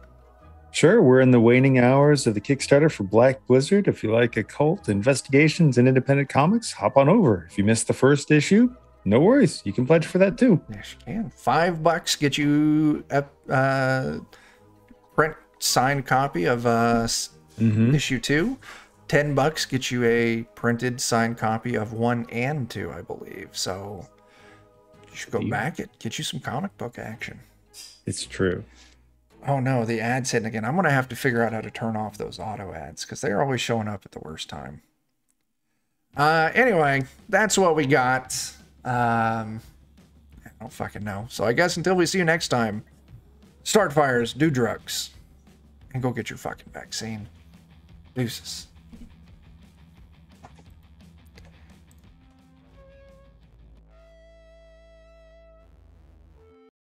Sure, we're in the waning hours of the Kickstarter for Black Blizzard. If you like occult, investigations, and independent comics, hop on over. If you missed the first issue, no worries. You can pledge for that too. Yes, you can. $5 get you a print signed copy of issue 2. $10 get you a printed signed copy of 1 and 2, I believe. So you should go back and get you some comic book action. It's true. Oh no, the ad's hitting again. I'm going to have to figure out how to turn off those auto ads because they're always showing up at the worst time. Anyway, that's what we got. I don't fucking know. So I guess until we see you next time, start fires, do drugs, and go get your fucking vaccine. Deuces.